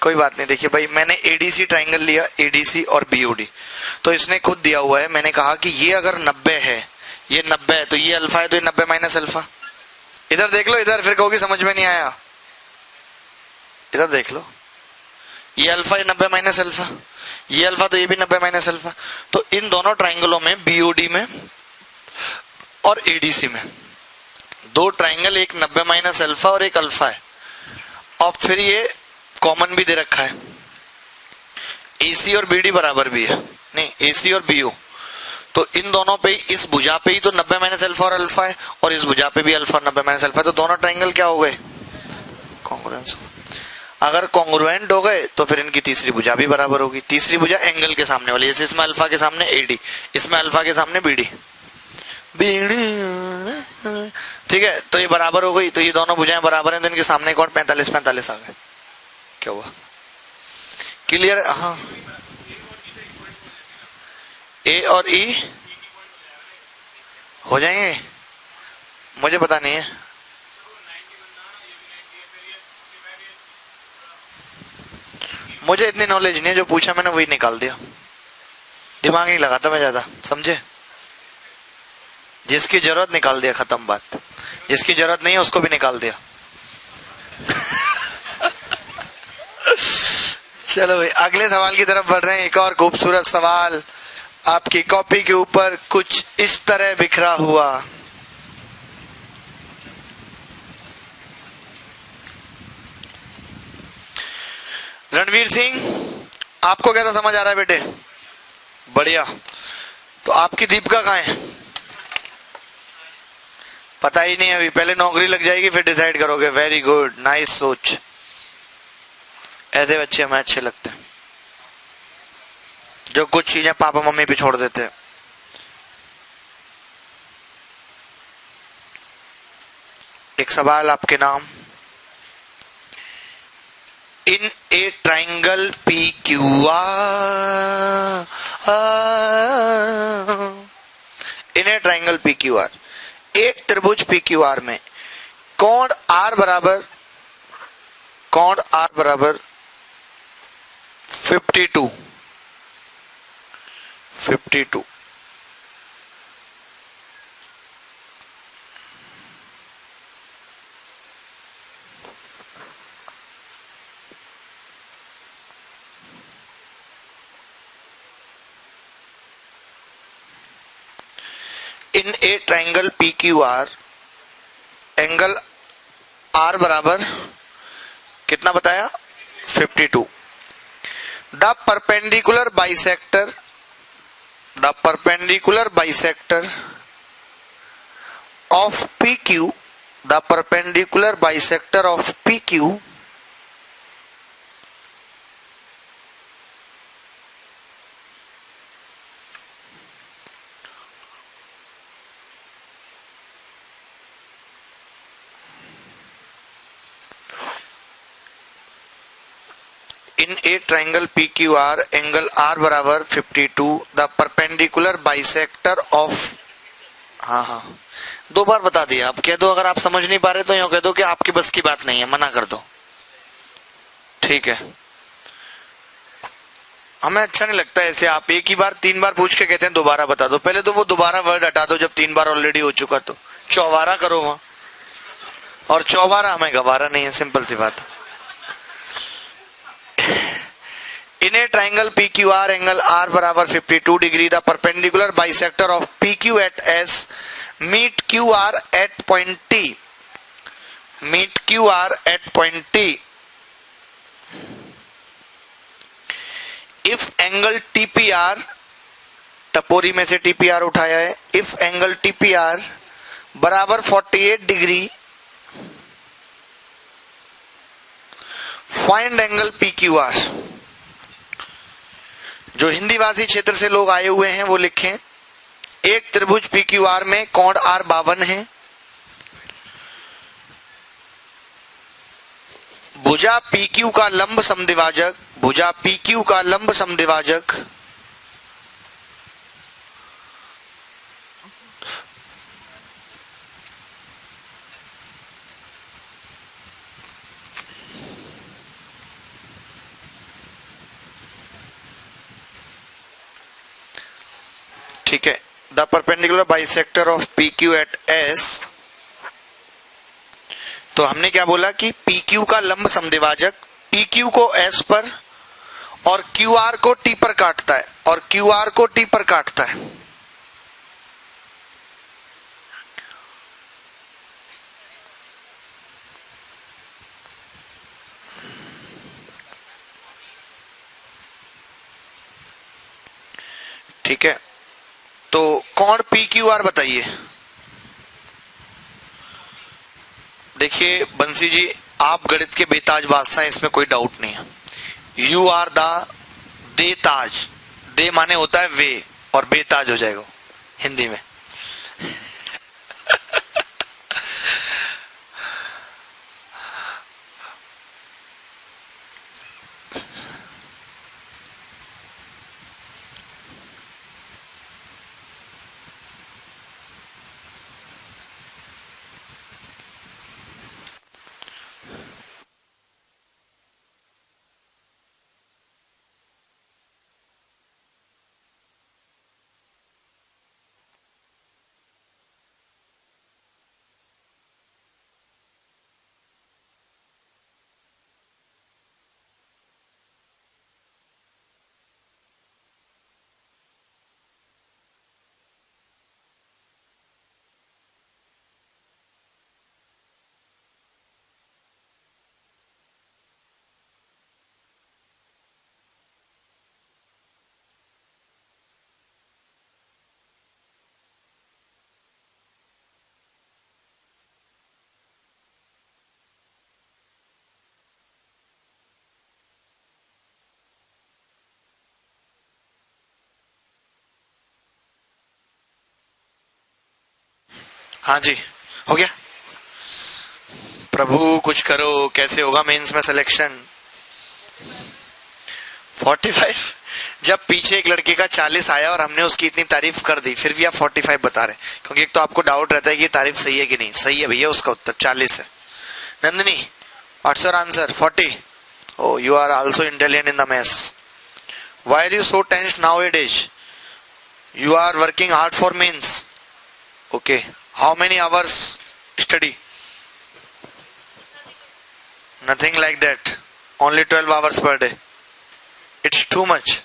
कोई बात नहीं। देखिए भाई, मैंने एडीसी ट्राइंगल लिया, एडीसी और बीओडी, तो इसने खुद दिया हुआ है। मैंने कहा कि ये अगर 90 है, ये 90 है, तो ये अल्फा है, तो ये 90 माइनस अल्फा। इधर देख लो, इधर फिर कहोगे समझ में नहीं आया। इधर देख लो, ये अल्फा, ये 90 माइनस अल्फा, ये अल्फा, तो ये भी 90 माइनस अल्फा। तो इन दोनों ट्राइंगलों में, बीओडी में और एडीसी में, दो ट्राइंगल, एक 90 माइनस अल्फा और एक अल्फा है। और फिर ये कॉमन भी दे रखा है, एसी और बीडी बराबर भी है, नहीं एसी और बीओ। तो इन दोनों पे, इस भुजा पे ही तो 90 माइनस अल्फा और अल्फा है, और इस भुजा पे भी अल्फा और 90 माइनस अल्फा है। तो दोनों ट्राइंगल क्या हो गए, कॉन्ग्रुएंस। अगर कॉन्ग्रुएंट हो गए तो फिर इनकी तीसरी भुजा भी बराबर होगी। तीसरी भुजा एंगल के सामने वाली, जैसे इसमें अल्फा के सामने एडी, इसमें अल्फा के सामने बीडी, ठीक है। तो ये बराबर हो गई, तो ये दोनों भुजाएं बराबर हैं, तो इनके सामने कौन 45 45 आ गए। क्या हुआ, क्लियर? हाँ, ए और ई हो जाएंगे, मुझे पता नहीं है। मुझे इतनी नॉलेज नहीं है, जो पूछा मैंने वही निकाल दिया, दिमाग नहीं लगाता मैं ज्यादा, समझे? जिसकी जरूरत निकाल दिया, खत्म बात। जिसकी जरूरत नहीं है उसको भी निकाल दिया। चलो भाई, अगले सवाल की तरफ बढ़ रहे हैं। एक और खूबसूरत सवाल आपकी कॉपी के ऊपर कुछ इस तरह बिखरा हुआ। रणवीर सिंह, आपको कैसा समझ आ रहा है बेटे? बढ़िया। तो आपकी दीपिका कहाँ है? पता ही नहीं अभी, पहले नौकरी लग जाएगी फिर डिसाइड करोगे। वेरी गुड, नाइस सोच। ऐसे बच्चे हमें अच्छे लगते हैं, जो कुछ चीजें पापा मम्मी पे छोड़ देते हैं। एक सवाल आपके नाम। In a triangle P Q R, in a triangle P Q R, एक त्रिभुज पी क्यू आर में कोण आर बराबर 52 in a triangle P Q R, angle R बराबर कितना बताया? 52। The perpendicular bisector of P Q, the perpendicular bisector of P Q in a triangle PQR, angle R बराबर 52, the perpendicular bisector of, हाँ, दो बार बता दिया। आप कह दो, अगर आप समझ नहीं पा रहे तो यूं कह दो कि आपकी बस की बात नहीं है, मना कर दो, ठीक है? हमें अच्छा नहीं लगता ऐसे आप एक ही बार 3 बार पूछ के कहते हैं दोबारा बता दो। पहले तो वो दोबारा वर्ड हटा दो, जब 3 बार ऑलरेडी हो चुका तो चौबारा करो वहां, और चौबारा हमें गवारा नहीं है, सिंपल सी बात है। In a triangle PQR, angle R बराबर 52 degree, the perpendicular bisector of PQ at S meet QR at point T. Meet QR at point T. If angle TPR, टपोरी में से TPR उठाया है, if angle TPR बराबर 48 degree find angle P Q are. जो हिंदी भाषी क्षेत्र से लोग आए हुए हैं वो लिखें, एक त्रिभुज पी क्यू आर में कोण आर 52 है, भुजा पी क्यू का लंब समद्विभाजक, भुजा पी क्यू का लंब समद्विभाजक ठीक है। The perpendicular bisector of P Q at S. तो हमने क्या बोला कि पी क्यू का लंब समद्विभाजक पी क्यू को एस पर और क्यू आर को टी पर काटता है, और क्यू आर को टी पर काटता है। ठीक है, तो कोण पी क्यू आर बताइए। देखिए बंसी जी, आप गणित के बेताज बादशाह, इसमें कोई डाउट नहीं है। यू आर द देताज, दे माने होता है वे, और बेताज हो जाएगा हिंदी में। हाँ जी, हो गया। प्रभु कुछ करो, कैसे होगा मेंस में सिलेक्शन। 45। जब पीछे एक लड़के का 40 आया और हमने उसकी इतनी तारीफ कर दी, फिर भी आप 45 बता रहे, क्योंकि एक तो आपको डाउट रहता है कि तारीफ सही है कि नहीं। सही है भैया, उसका उत्तर 40 है। Nandini, what's your answer? 40। Oh, you are also intelligent in the mess. Why are you so tense nowadays? You are working hard for mains. Okay. How many hours study? Nothing like that. Only 12 hours per day. It's too much.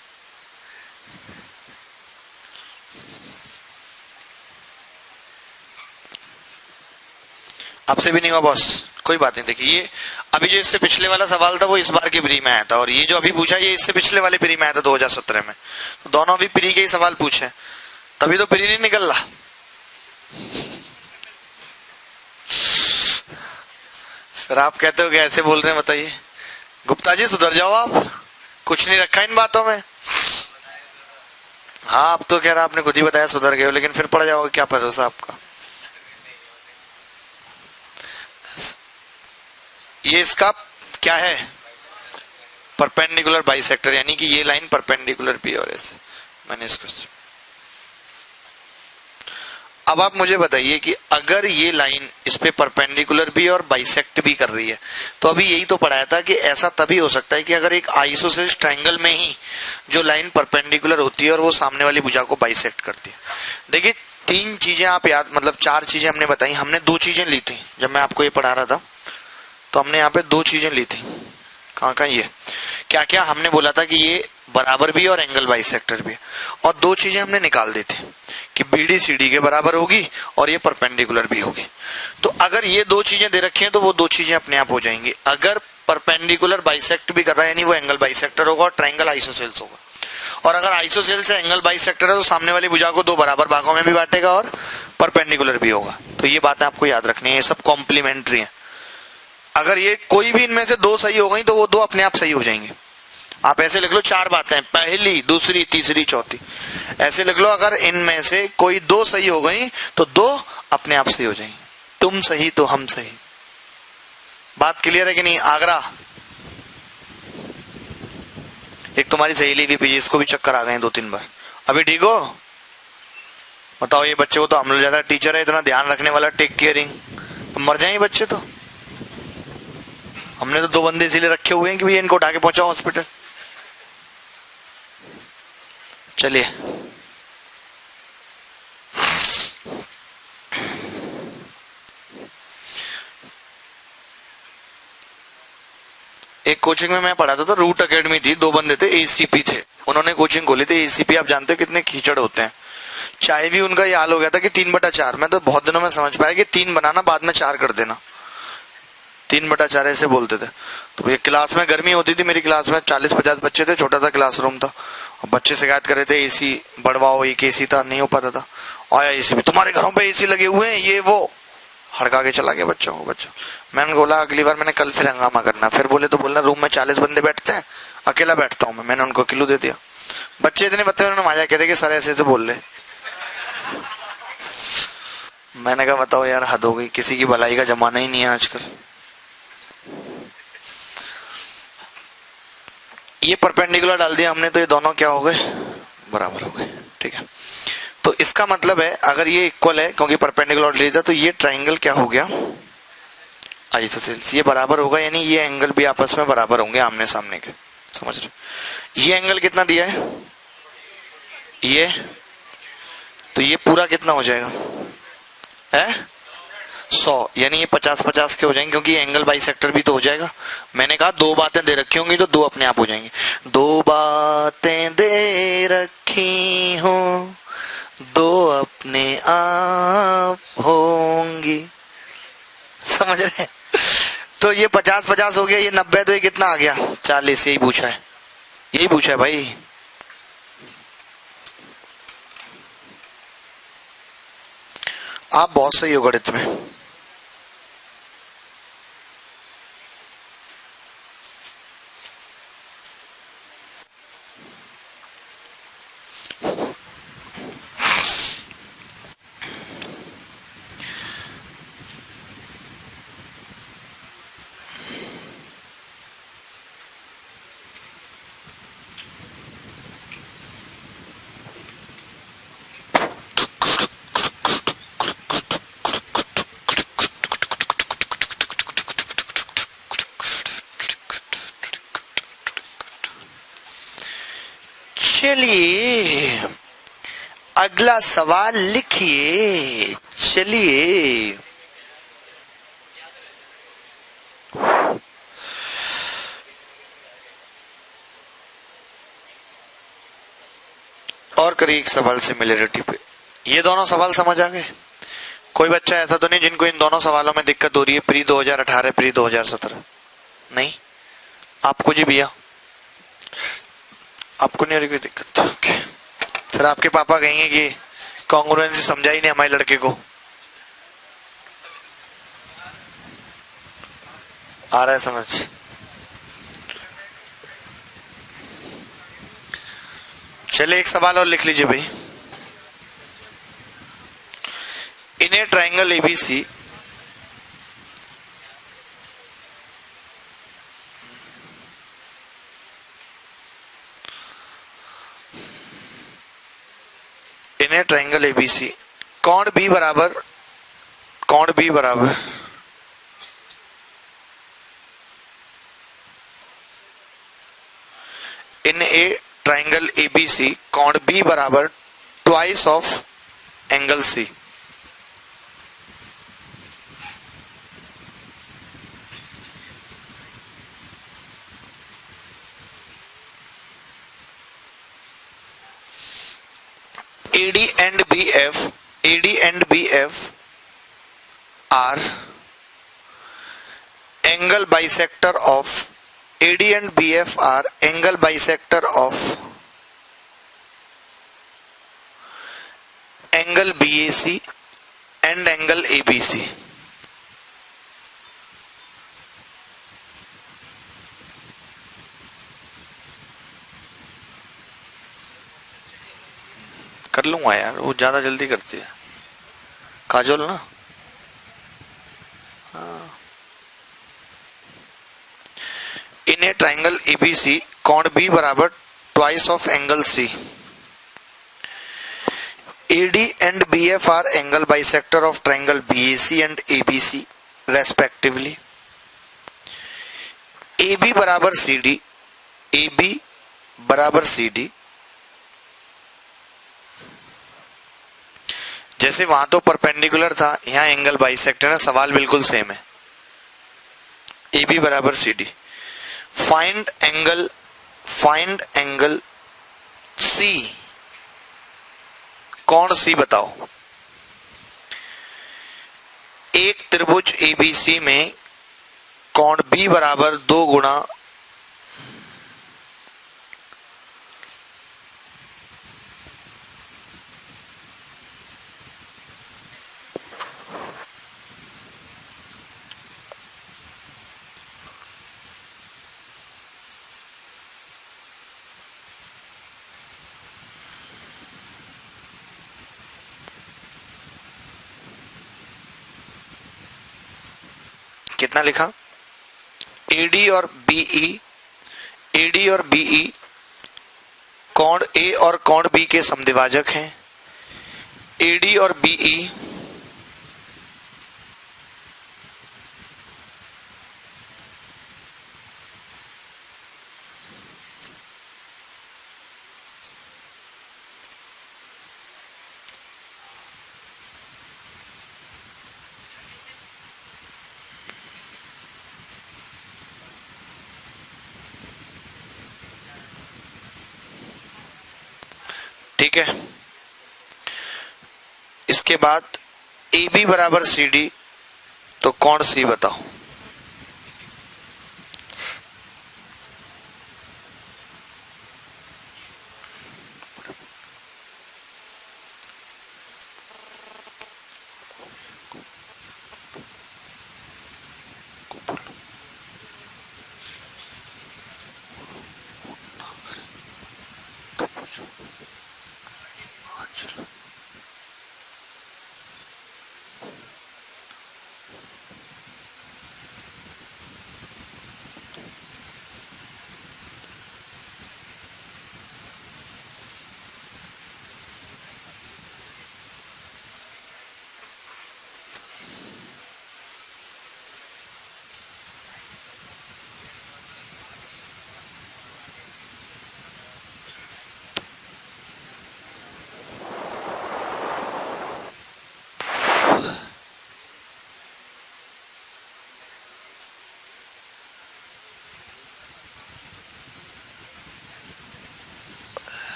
आपसे भी नहीं हुआ boss, कोई बात नहीं। देखिए ये अभी जो इससे पिछले वाला सवाल था वो इस बार के प्री में आया था, और ये जो अभी पूछा ये इससे पिछले वाले प्री में आया था 2017 में। तो दोनों भी प्री के ही सवाल पूछे, तभी तो प्री नहीं निकल रहा। फिर आप कहते हो कि ऐसे बोल रहे हैं, बताइए। गुप्ता जी सुधर जाओ, आप कुछ नहीं रखा इन बातों में। हाँ, अब तो कह रहा आपने खुद ही बताया सुधर गए हो, लेकिन फिर पड़ जाओगे, क्या भरोसा आपका। ये इसका क्या है? परपेंडिकुलर बाइसेक्टर, यानी कि ये लाइन परपेंडिकुलर भी और ऐसे मैंने इसको। अब आप मुझे बताइए कि अगर ये लाइन इस पे परपेंडिकुलर भी और बाइसेक्ट भी कर रही है, तो अभी यही तो पढ़ाया था कि ऐसा तभी हो सकता है कि अगर एक आइसोसेलेस ट्रायंगल में ही जो लाइन परपेंडिकुलर होती है और वो सामने वाली भुजा को बाइसेक्ट करती है। देखिए 3 चीजें आप याद, मतलब 4 चीजें हमने बताई। हमने 2 चीजें ली थी जब मैं आपको ये पढ़ा रहा था, तो हमने यहाँ पे 2 चीजें ली थी। कहाँ ये क्या क्या हमने बोला था कि ये बराबर भी और एंगल बाइसेक्टर भी, और 2 चीजें हमने निकाल दी थी कि बीडी सीडी के बराबर होगी और ये परपेंडिकुलर भी होगी। तो अगर ये 2 चीजें दे रखी हैं तो वो 2 चीजें अपने आप हो जाएंगी। अगर परपेंडिकुलर बाइसेक्ट भी कर रहा है यानी वो एंगल बाइसेक्टर होगा और ट्रायंगल आइसोसेल्स होगा। और अगर आइसोसेल से एंगल बाइसेक्टर है तो सामने वाली भुजा को 2 बराबर भागों में भी बांटेगा और परपेंडिकुलर भी होगा। तो ये बातें आपको याद रखनी है, ये सब कॉम्प्लीमेंट्री है। अगर ये कोई भी इनमें से दो सही हो गई तो वो दो अपने आप सही हो जाएंगे। आप ऐसे लिख लो चार बातें, पहली, दूसरी, तीसरी, चौथी, ऐसे लिख लो। अगर इनमें से कोई दो सही हो गई तो दो अपने आप सही हो जाएंगी। तुम सही तो हम सही। बात क्लियर है कि नहीं? आगरा, एक तुम्हारी सहेली थी पीछे, इसको भी चक्कर आ गए 2-3 बार। अभी ठीक हो? बताओ, ये बच्चे को तो हम लोग ज्यादा टीचर है, इतना ध्यान रखने वाला, टेक केयरिंग, मर जाएंगे बच्चे तो। हमने तो 2 बंदे इसीलिए रखे हुए हैं कि भैया इनको उठा के पहुंचाओ हॉस्पिटल। चलिए, एक कोचिंग में मैं पढ़ाता था, रूट एकेडमी थी, 2 बंदे थे, एसीपी थे, उन्होंने कोचिंग खोली थी। एसीपी आप जानते हो कितने कीचड़ होते हैं। चाय भी उनका ये हाल हो गया था कि 3/4। मैं तो बहुत दिनों में समझ पाया कि 3 बनाना, बाद में 4 कर देना। 3/4 ऐसे बोलते थे। तो ये क्लास में गर्मी होती थी, मेरी क्लास में 40-50 बच्चे थे, छोटा सा क्लासरूम था, और बच्चे शिकायत कर रहे थे एसी बढ़वाओ, एक एसी था, नहीं हो पाता था। आया एसी भी, तुम्हारे घरों पे एसी लगे हुए हैं, ये वो, हड़का के चला गया बच्चों को। मैंने बोला अगली बार, मैंने कल फिर हंगामा करना। फिर बोले तो बोलना रूम में 40 बंदे बैठते हैं, अकेला बैठता हूँ मैं। मैंने उनको किलो दे दिया। बच्चे इतने बच्चे, उन्होंने मजा कहते कि सर ऐसे ऐसे बोल रहे। मैंने कहा बताओ यार, हद हो गई, किसी की भलाई का जमाना ही नहीं है आजकल। ये परपेंडिकुलर डाल दिया हमने तो ये दोनों क्या हो गए, बराबर हो गए। ठीक है, तो इसका मतलब है अगर ये इक्वल है, क्योंकि परपेंडिकुलर ले था, तो ये ट्राइंगल क्या हो गया, आइसोसेल्स, ये बराबर होगा, यानी ये एंगल भी आपस में बराबर होंगे, आमने सामने के। समझ रहे? ये एंगल कितना दिया है, ये, तो ये पूरा कितना हो जाएगा है 100, यानी ये 50-50 के हो जाएंगे, क्योंकि एंगल बाइसेक्टर भी तो हो जाएगा। मैंने कहा 2 बातें दे रखी होंगी तो 2 अपने आप हो जाएंगे। 2 बातें दे रखी हूं, 2 अपने आप होंगी। समझ रहे? तो ये 50-50 हो गया, ये 90, तो ये कितना आ गया 40। यही पूछा है, यही पूछा है भाई। आप बहुत सही हो गणित में। चलिए अगला सवाल लिखिए। चलिए, और करिए एक सवाल सिमिलरिटी पे। ये दोनों सवाल समझ आ गए? कोई बच्चा ऐसा तो नहीं जिनको इन दोनों सवालों में दिक्कत हो रही है, प्री 2018 प्री 2017? नहीं, आपको जी भैया, आपको नहीं हो रही कोई दिक्कत? ओके, फिर आपके पापा कहेंगे कि कॉन्ग्रुएंसी समझा ही नहीं हमारे लड़के को। आ रहा है समझ? चलिए एक सवाल और लिख लीजिए भाई। In a triangle ABC, in a triangle ABC, कोण बी बराबर इन ए ट्राइंगल एबीसी, कोण बी बराबर twice of angle C. AD and BF are angle bisector of AD and BF are angle bisector of angle BAC and angle ABC. कर लूंगा यार, वो ज्यादा जल्दी करती है काजोल ना। इन ए ट्राइंगल एबीसी कोण बी बराबर twice of angle C. AD and BF are angle bisector of triangle BAC and ABC respectively. AB बराबर CD, AB बराबर CD। जैसे वहां तो परपेंडिकुलर था, यहां एंगल बाइसेक्टर है, सवाल बिल्कुल सेम है। AB बराबर CD। फाइंड एंगल C, कौन सी बताओ। एक त्रिभुज ABC में कोण B बराबर 2 गुणा कितना लिखा, AD और BE कोण A और कोण B के समद्विभाजक हैं। AD और BE ठीक है। इसके बाद AB बराबर CD, तो कोण C बताओ।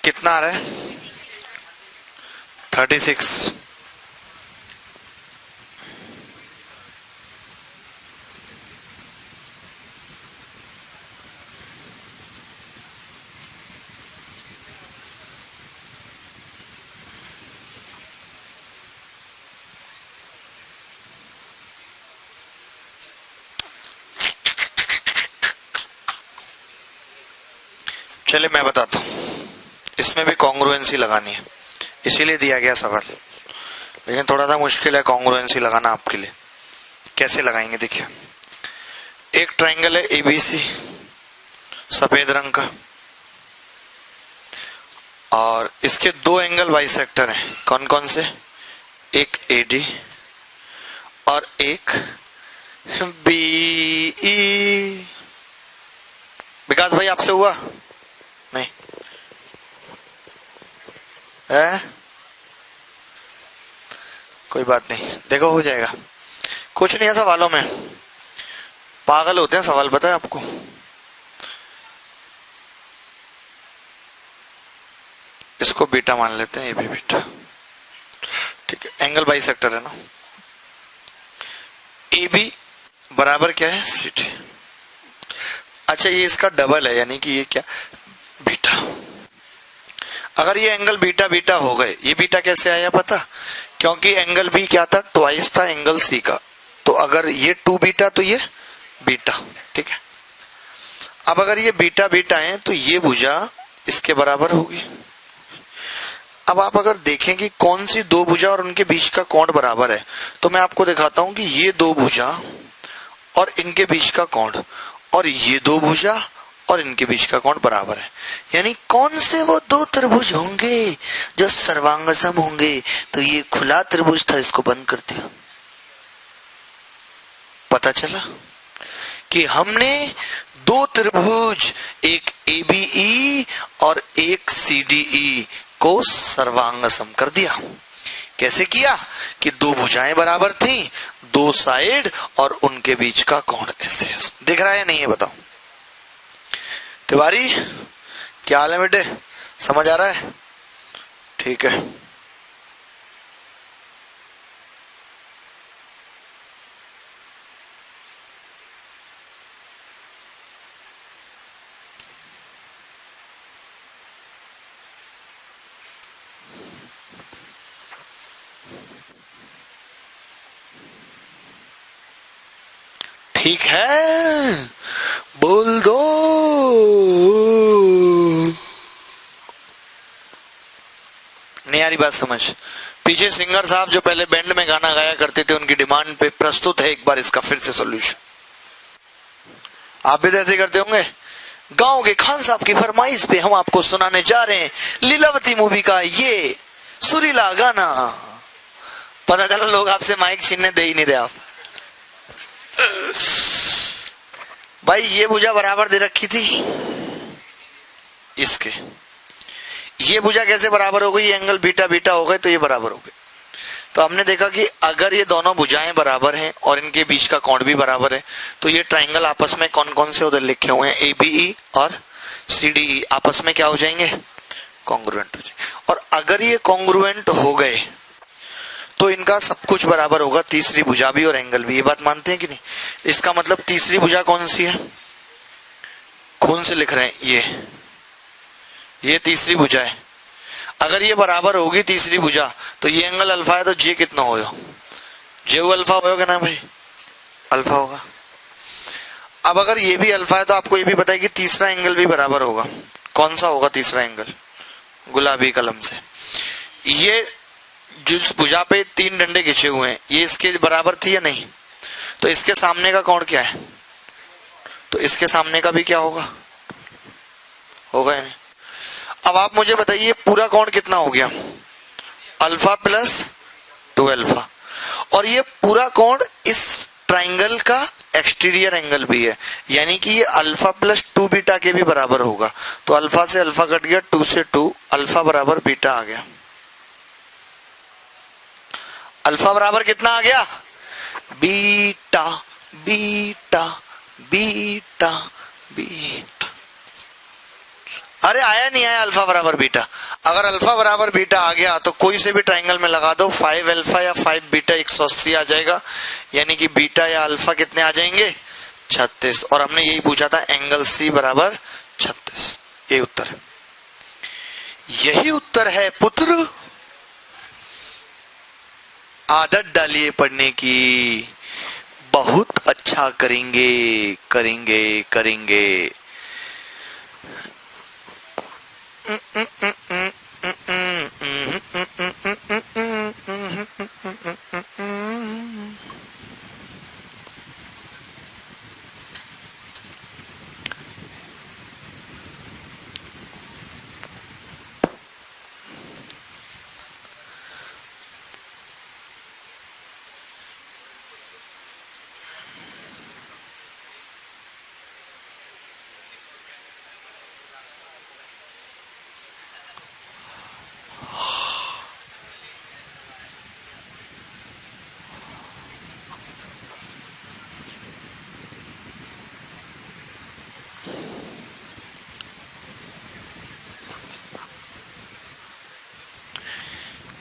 कितना आ रहा है, 36। चलिए मैं बताता हूं, इसमें भी कॉन्ग्रुएंसी लगानी है, इसीलिए दिया गया सवाल, लेकिन थोड़ा सा मुश्किल है कॉन्ग्रुएंसी लगाना आपके लिए। कैसे लगाएंगे देखिए, एक ट्राइंगल है ABC सफेद रंग का, और इसके दो एंगल बाइसेक्टर हैं। कौन कौन से, एक AD और एक BE। विकास भाई आपसे हुआ नहीं है, कोई बात नहीं, देखो हो जाएगा, कुछ नहीं है सवालों में, पागल होते हैं सवाल, पता है आपको। इसको बीटा मान लेते हैं, ये भी बीटा, ठीक है, एंगल बाइसेक्टर है ना। AB बराबर क्या है, CD। अच्छा ये इसका डबल है, यानी कि ये क्या, बीटा। अगर ये एंगल बीटा बीटा हो गए, ये बीटा कैसे आया पता, क्योंकि एंगल बी क्या था, ट्वाइस था एंगल सी का, तो अगर ये 2 बीटा तो ये बीटा, ठीक है। अब अगर ये बीटा बीटा है तो ये भुजा इसके बराबर होगी। अब आप अगर देखें कि कौन सी दो भुजा और उनके बीच का कोण बराबर है, तो मैं आपको दिखाता हूं कि ये दो भुजा और इनके बीच का कोण और ये दो भुजा और इनके बीच का कोण बराबर है। यानी कौन से वो दो त्रिभुज होंगे जो सर्वांगसम होंगे, तो ये खुला त्रिभुज था, इसको बंद कर दिया। पता चला कि हमने दो त्रिभुज, एक ABE और एक CDE को सर्वांगसम कर दिया। कैसे किया कि दो भुजाएं बराबर थी, दो साइड और उनके बीच का कोण ऐसे। दिख रहा है नहीं है बताओ तिवारी, क्या हाल है बेटे, समझ आ रहा है? ठीक है। ठीक है, बोल दो। नहीं आ रही बात समझ? पीछे सिंगर साहब जो पहले बैंड में गाना गाया करते थे, उनकी डिमांड पे प्रस्तुत है एक बार इसका फिर से सॉल्यूशन। आप भी तो ऐसे करते होंगे। गांव के खान साहब की फरमाइश पे हम आपको सुनाने जा रहे हैं लीलावती मूवी का ये सुरीला गाना। पता चला लोग आपसे माइक छीनने दे ही नहीं रहे आप। भाई ये भुजा बराबर दे रखी थी इसके, ये भुजा कैसे बराबर हो गई? ये एंगल बीटा बीटा हो गए तो ये बराबर हो गए। तो हमने देखा कि अगर ये दोनों भुजाएं बराबर हैं और इनके बीच का कोण भी बराबर है, तो ये ट्राइंगल आपस में कौन कौन से उधर लिखे हुए हैं, ABE और CDE आपस में क्या हो जाएंगे? कॉन्ग्रुएंट हो जाएंगे। और अगर ये कॉन्ग्रुएंट हो गए तो इनका सब कुछ बराबर होगा, तीसरी भुजा भी और एंगल भी। ये बात मानते हैं कि नहीं? इसका मतलब तीसरी भुजा कौन सी है? खून से लिख रहे हैं, ये तीसरी भुजा है। अगर ये बराबर होगी तीसरी भुजा, तो ये एंगल अल्फा है, तो जे कितना होगा? जे अल्फा होगा ना भाई, अल्फा होगा। अब अगर ये भी अल्फा है तो आपको ये भी पता है कि तीसरा एंगल भी बराबर होगा। कौन सा होगा तीसरा एंगल? गुलाबी कलम से। ये जिस भुजा पे 3 डंडे खिंचे हुए हैं, ये इसके बराबर थी या नहीं? तो इसके सामने का कोण क्या है? तो इसके सामने का भी क्या होगा? होगा या नहीं? अब आप मुझे बताइए पूरा कोण कितना हो गया? Alpha plus 2 alpha. और ये पूरा कोण इस ट्राइंगल का एक्सटीरियर एंगल भी है, यानी कि ये अल्फा प्लस 2 बीटा के भी बराबर होगा। तो अल्फा से अल्फा कट गया, 2 से 2, अल्फा बराबर बीटा आ गया। अल्फा बराबर कितना आ गया? Beta beta beta beta. अरे आया नहीं आया अल्फा बराबर बीटा? अगर अल्फा बराबर बीटा आ गया तो कोई से भी ट्राइंगल में लगा दो, 5 अल्फा या 5 बीटा 180 आ जाएगा। यानी कि बीटा या अल्फा कितने आ जाएंगे? 36। और हमने यही पूछा था एंगल सी बराबर 36। यही उत्तर है, यही उत्तर है पुत्र। आदत डालिए पढ़ने की, बहुत अच्छा करेंगे करेंगे करेंगे।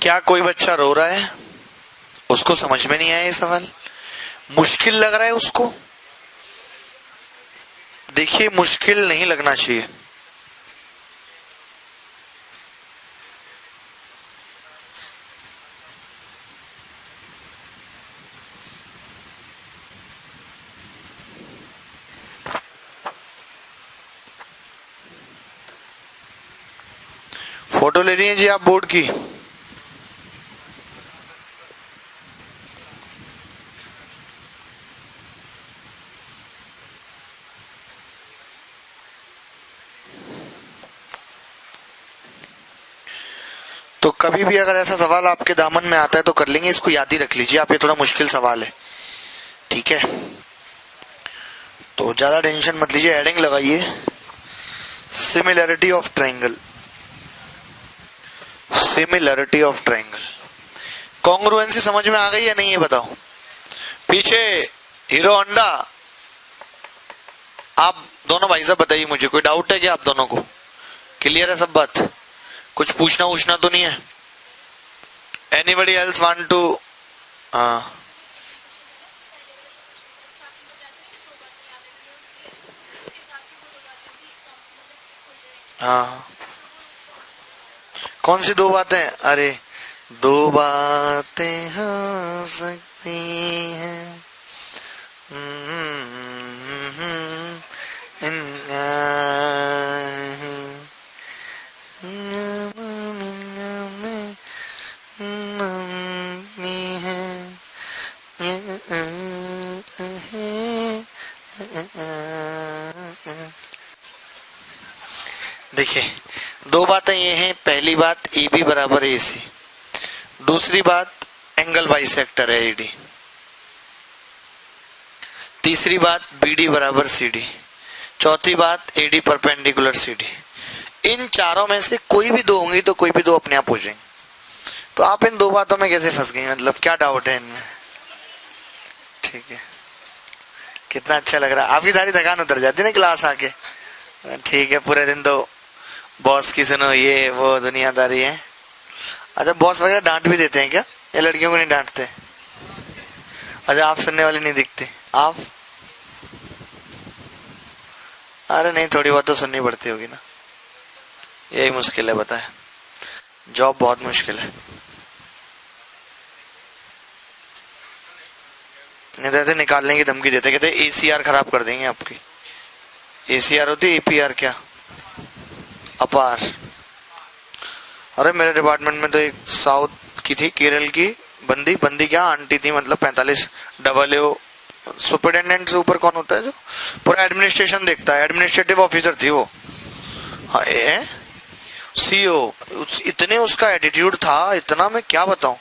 क्या कोई बच्चा रो रहा है? उसको समझ में नहीं आया ये सवाल? मुश्किल लग रहा है उसको? देखिए मुश्किल नहीं लगना चाहिए। फोटो ले रही हैं जी आप बोर्ड की? तो कभी भी अगर ऐसा सवाल आपके दामन में आता है तो कर लेंगे, इसको याद ही रख लीजिए आप, ये थोड़ा मुश्किल सवाल है, ठीक है? तो ज्यादा टेंशन मत लीजिए, हेडिंग लगाइए similarity of triangle. Similarity of triangle, congruency समझ में आ गई या नहीं ये बताओ? पीछे हीरो होंडा, आप दोनों भाई साहब बताइए मुझे, कोई डाउट है क्या आप दोनों को? क्लियर है सब बात? कुछ पूछना तो नहीं है? Anybody else want to? हाँ हाँ, कौन सी दो बातें? अरे दो बातें हो सकती हैं देखिए, दो बातें ये हैं, पहली बात ए बी बराबर ए सी, दूसरी बात एंगल बाइसेक्टर है एडी, तीसरी बात बी डी बराबर सी डी, चौथी बात A D perpendicular C D. इन चारों में से कोई भी दो होंगी तो कोई भी दो अपने आप हो जाएंगे। तो आप इन दो बातों में कैसे फंस गई, मतलब क्या डाउट है इनमें? ठीक है, कितना अच्छा लग रहा है, आपकी सारी थकान उतर जाती है ना क्लास आके। ठीक है, पूरे दिन तो बॉस की सुनो ये वो दुनियादारी है। अच्छा, बॉस वगैरह डांट भी देते हैं क्या, ये लड़कियों को नहीं डांटते? अच्छा, आप सुनने वाले नहीं दिखते आप? अरे नहीं, थोड़ी बहुत तो सुननी पड़ती होगी ना, यही मुश्किल है, बताए जॉब बहुत मुश्किल है। नहीं तो ऐसे निकालने की धमकी देते, कहते एसीआर खराब कर देंगे आपकी। एसीआर होती है एपीआर क्या? अपार। अरे मेरे डिपार्टमेंट में तो एक साउथ की थी, केरल की बंदी क्या आंटी थी, मतलब 45 AA सुपरिटेंडेंट से ऊपर कौन होता है जो पूरा एडमिनिस्ट्रेशन देखता है, एडमिनिस्ट्रेटिव ऑफिसर थी वो। हाँ सीओ, इतने उसका एटीट्यूड था, इतना मैं क्या बताऊं।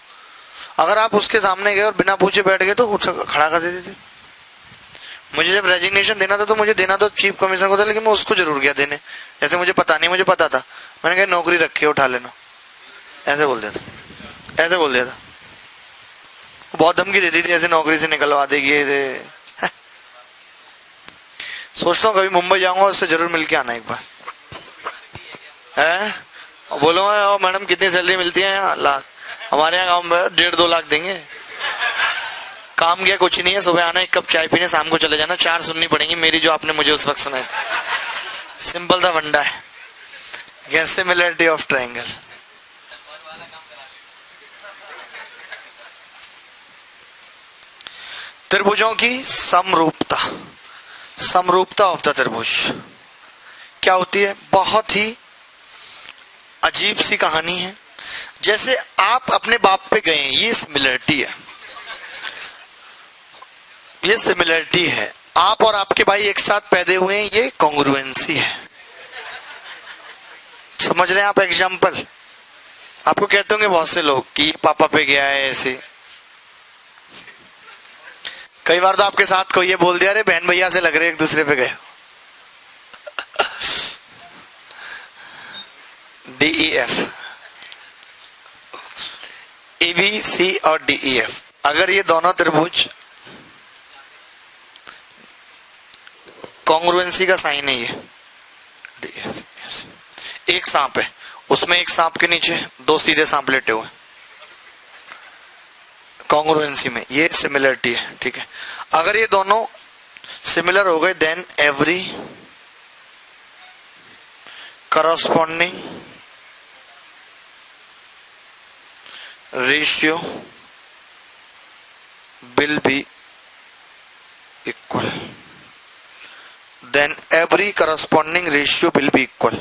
अगर आप उसके सामने गए और बिना पूछे बैठ गए तो खड़ा कर देते थे। मुझे जब रेजिग्नेशन देना था तो मुझे देना तो चीफ कमिश्नर को था, लेकिन मैं उसको जरूर गया देने, जैसे मुझे पता नहीं, मुझे पता था, मैंने कहा नौकरी रखी है उठा लेना, ऐसे बोल दिया था, ऐसे बोल दिया था। बहुत धमकी देती थी, ऐसे नौकरी से निकलवा देगी ये। सोचता हूँ कभी मुंबई जाऊंगा उससे जरूर मिलके आना एक बार है। बोलो मैडम कितनी सैलरी मिलती है? लाख। हमारे यहाँ गाँव में 1.5-2 लाख देंगे। काम किया कुछ नहीं है, सुबह आना, एक कप चाय पीने, शाम को चले जाना, 4 सुननी पड़ेंगी मेरी जो आपने मुझे उस वक्त सुनाई। सिंपल सा फंडा है, सिमिलैरिटी ऑफ ट्रायंगल। त्रिभुजों की समरूपता, समरूपता ऑफ द त्रिभुज क्या होती है? बहुत ही अजीब सी कहानी है। जैसे आप अपने बाप पे गए, ये सिमिलरिटी है, ये सिमिलरिटी है। आप और आपके भाई एक साथ पैदा हुए हैं, ये कॉन्ग्रुएंसी है। समझ रहे हैं आप? एग्जाम्पल आपको कहते होंगे बहुत से लोग कि पापा पे गया है ऐसे। कई बार तो आपके साथ कोई ये बोल दिया, अरे बहन भैया से लग रहे एक दूसरे पे गए। DEF, ABC और DEF, अगर ये दोनों त्रिभुज कॉन्ग्रुएंसी का साइन है, ये DEF, एक सांप है, उसमें एक सांप के नीचे 2 सीधे सांप लेटे हुए, कॉन्ग्रुएंसी में ये सिमिलरिटी है। ठीक है, अगर ये दोनों सिमिलर हो गए, then every corresponding ratio will be equal, then every corresponding ratio will be equal।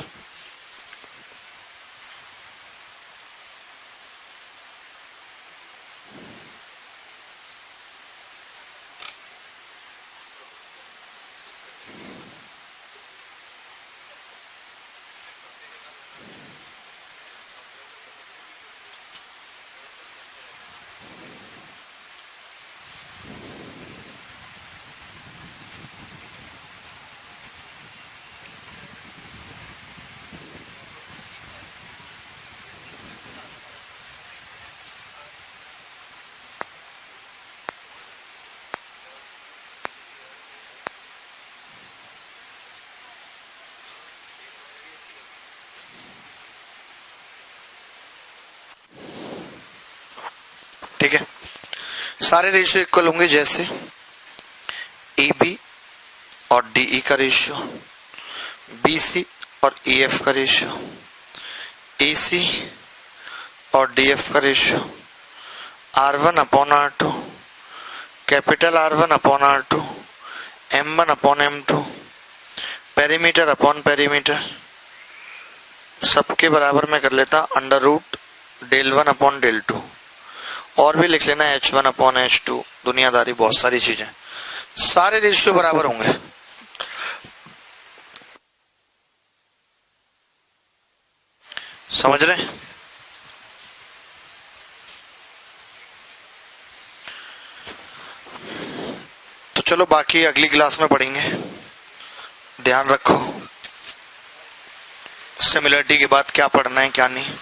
ठीक है। सारे रेशियो इक्वल होंगे, जैसे AB और DE का रेशियो, BC और EF का रेशियो, AC और DF का ratio, R1 upon R2, capital R1 upon R2, M1 upon M2, perimeter upon perimeter, सबके बराबर में कर लेता under root del1 upon del2, और भी लिख लेना H1 अपॉन H2, दुनियादारी बहुत सारी चीजें। सारे रेशियो बराबर होंगे। समझ रहे? तो चलो बाकी अगली क्लास में पढ़ेंगे। ध्यान रखो सिमिलरिटी के बाद क्या पढ़ना है क्या नहीं।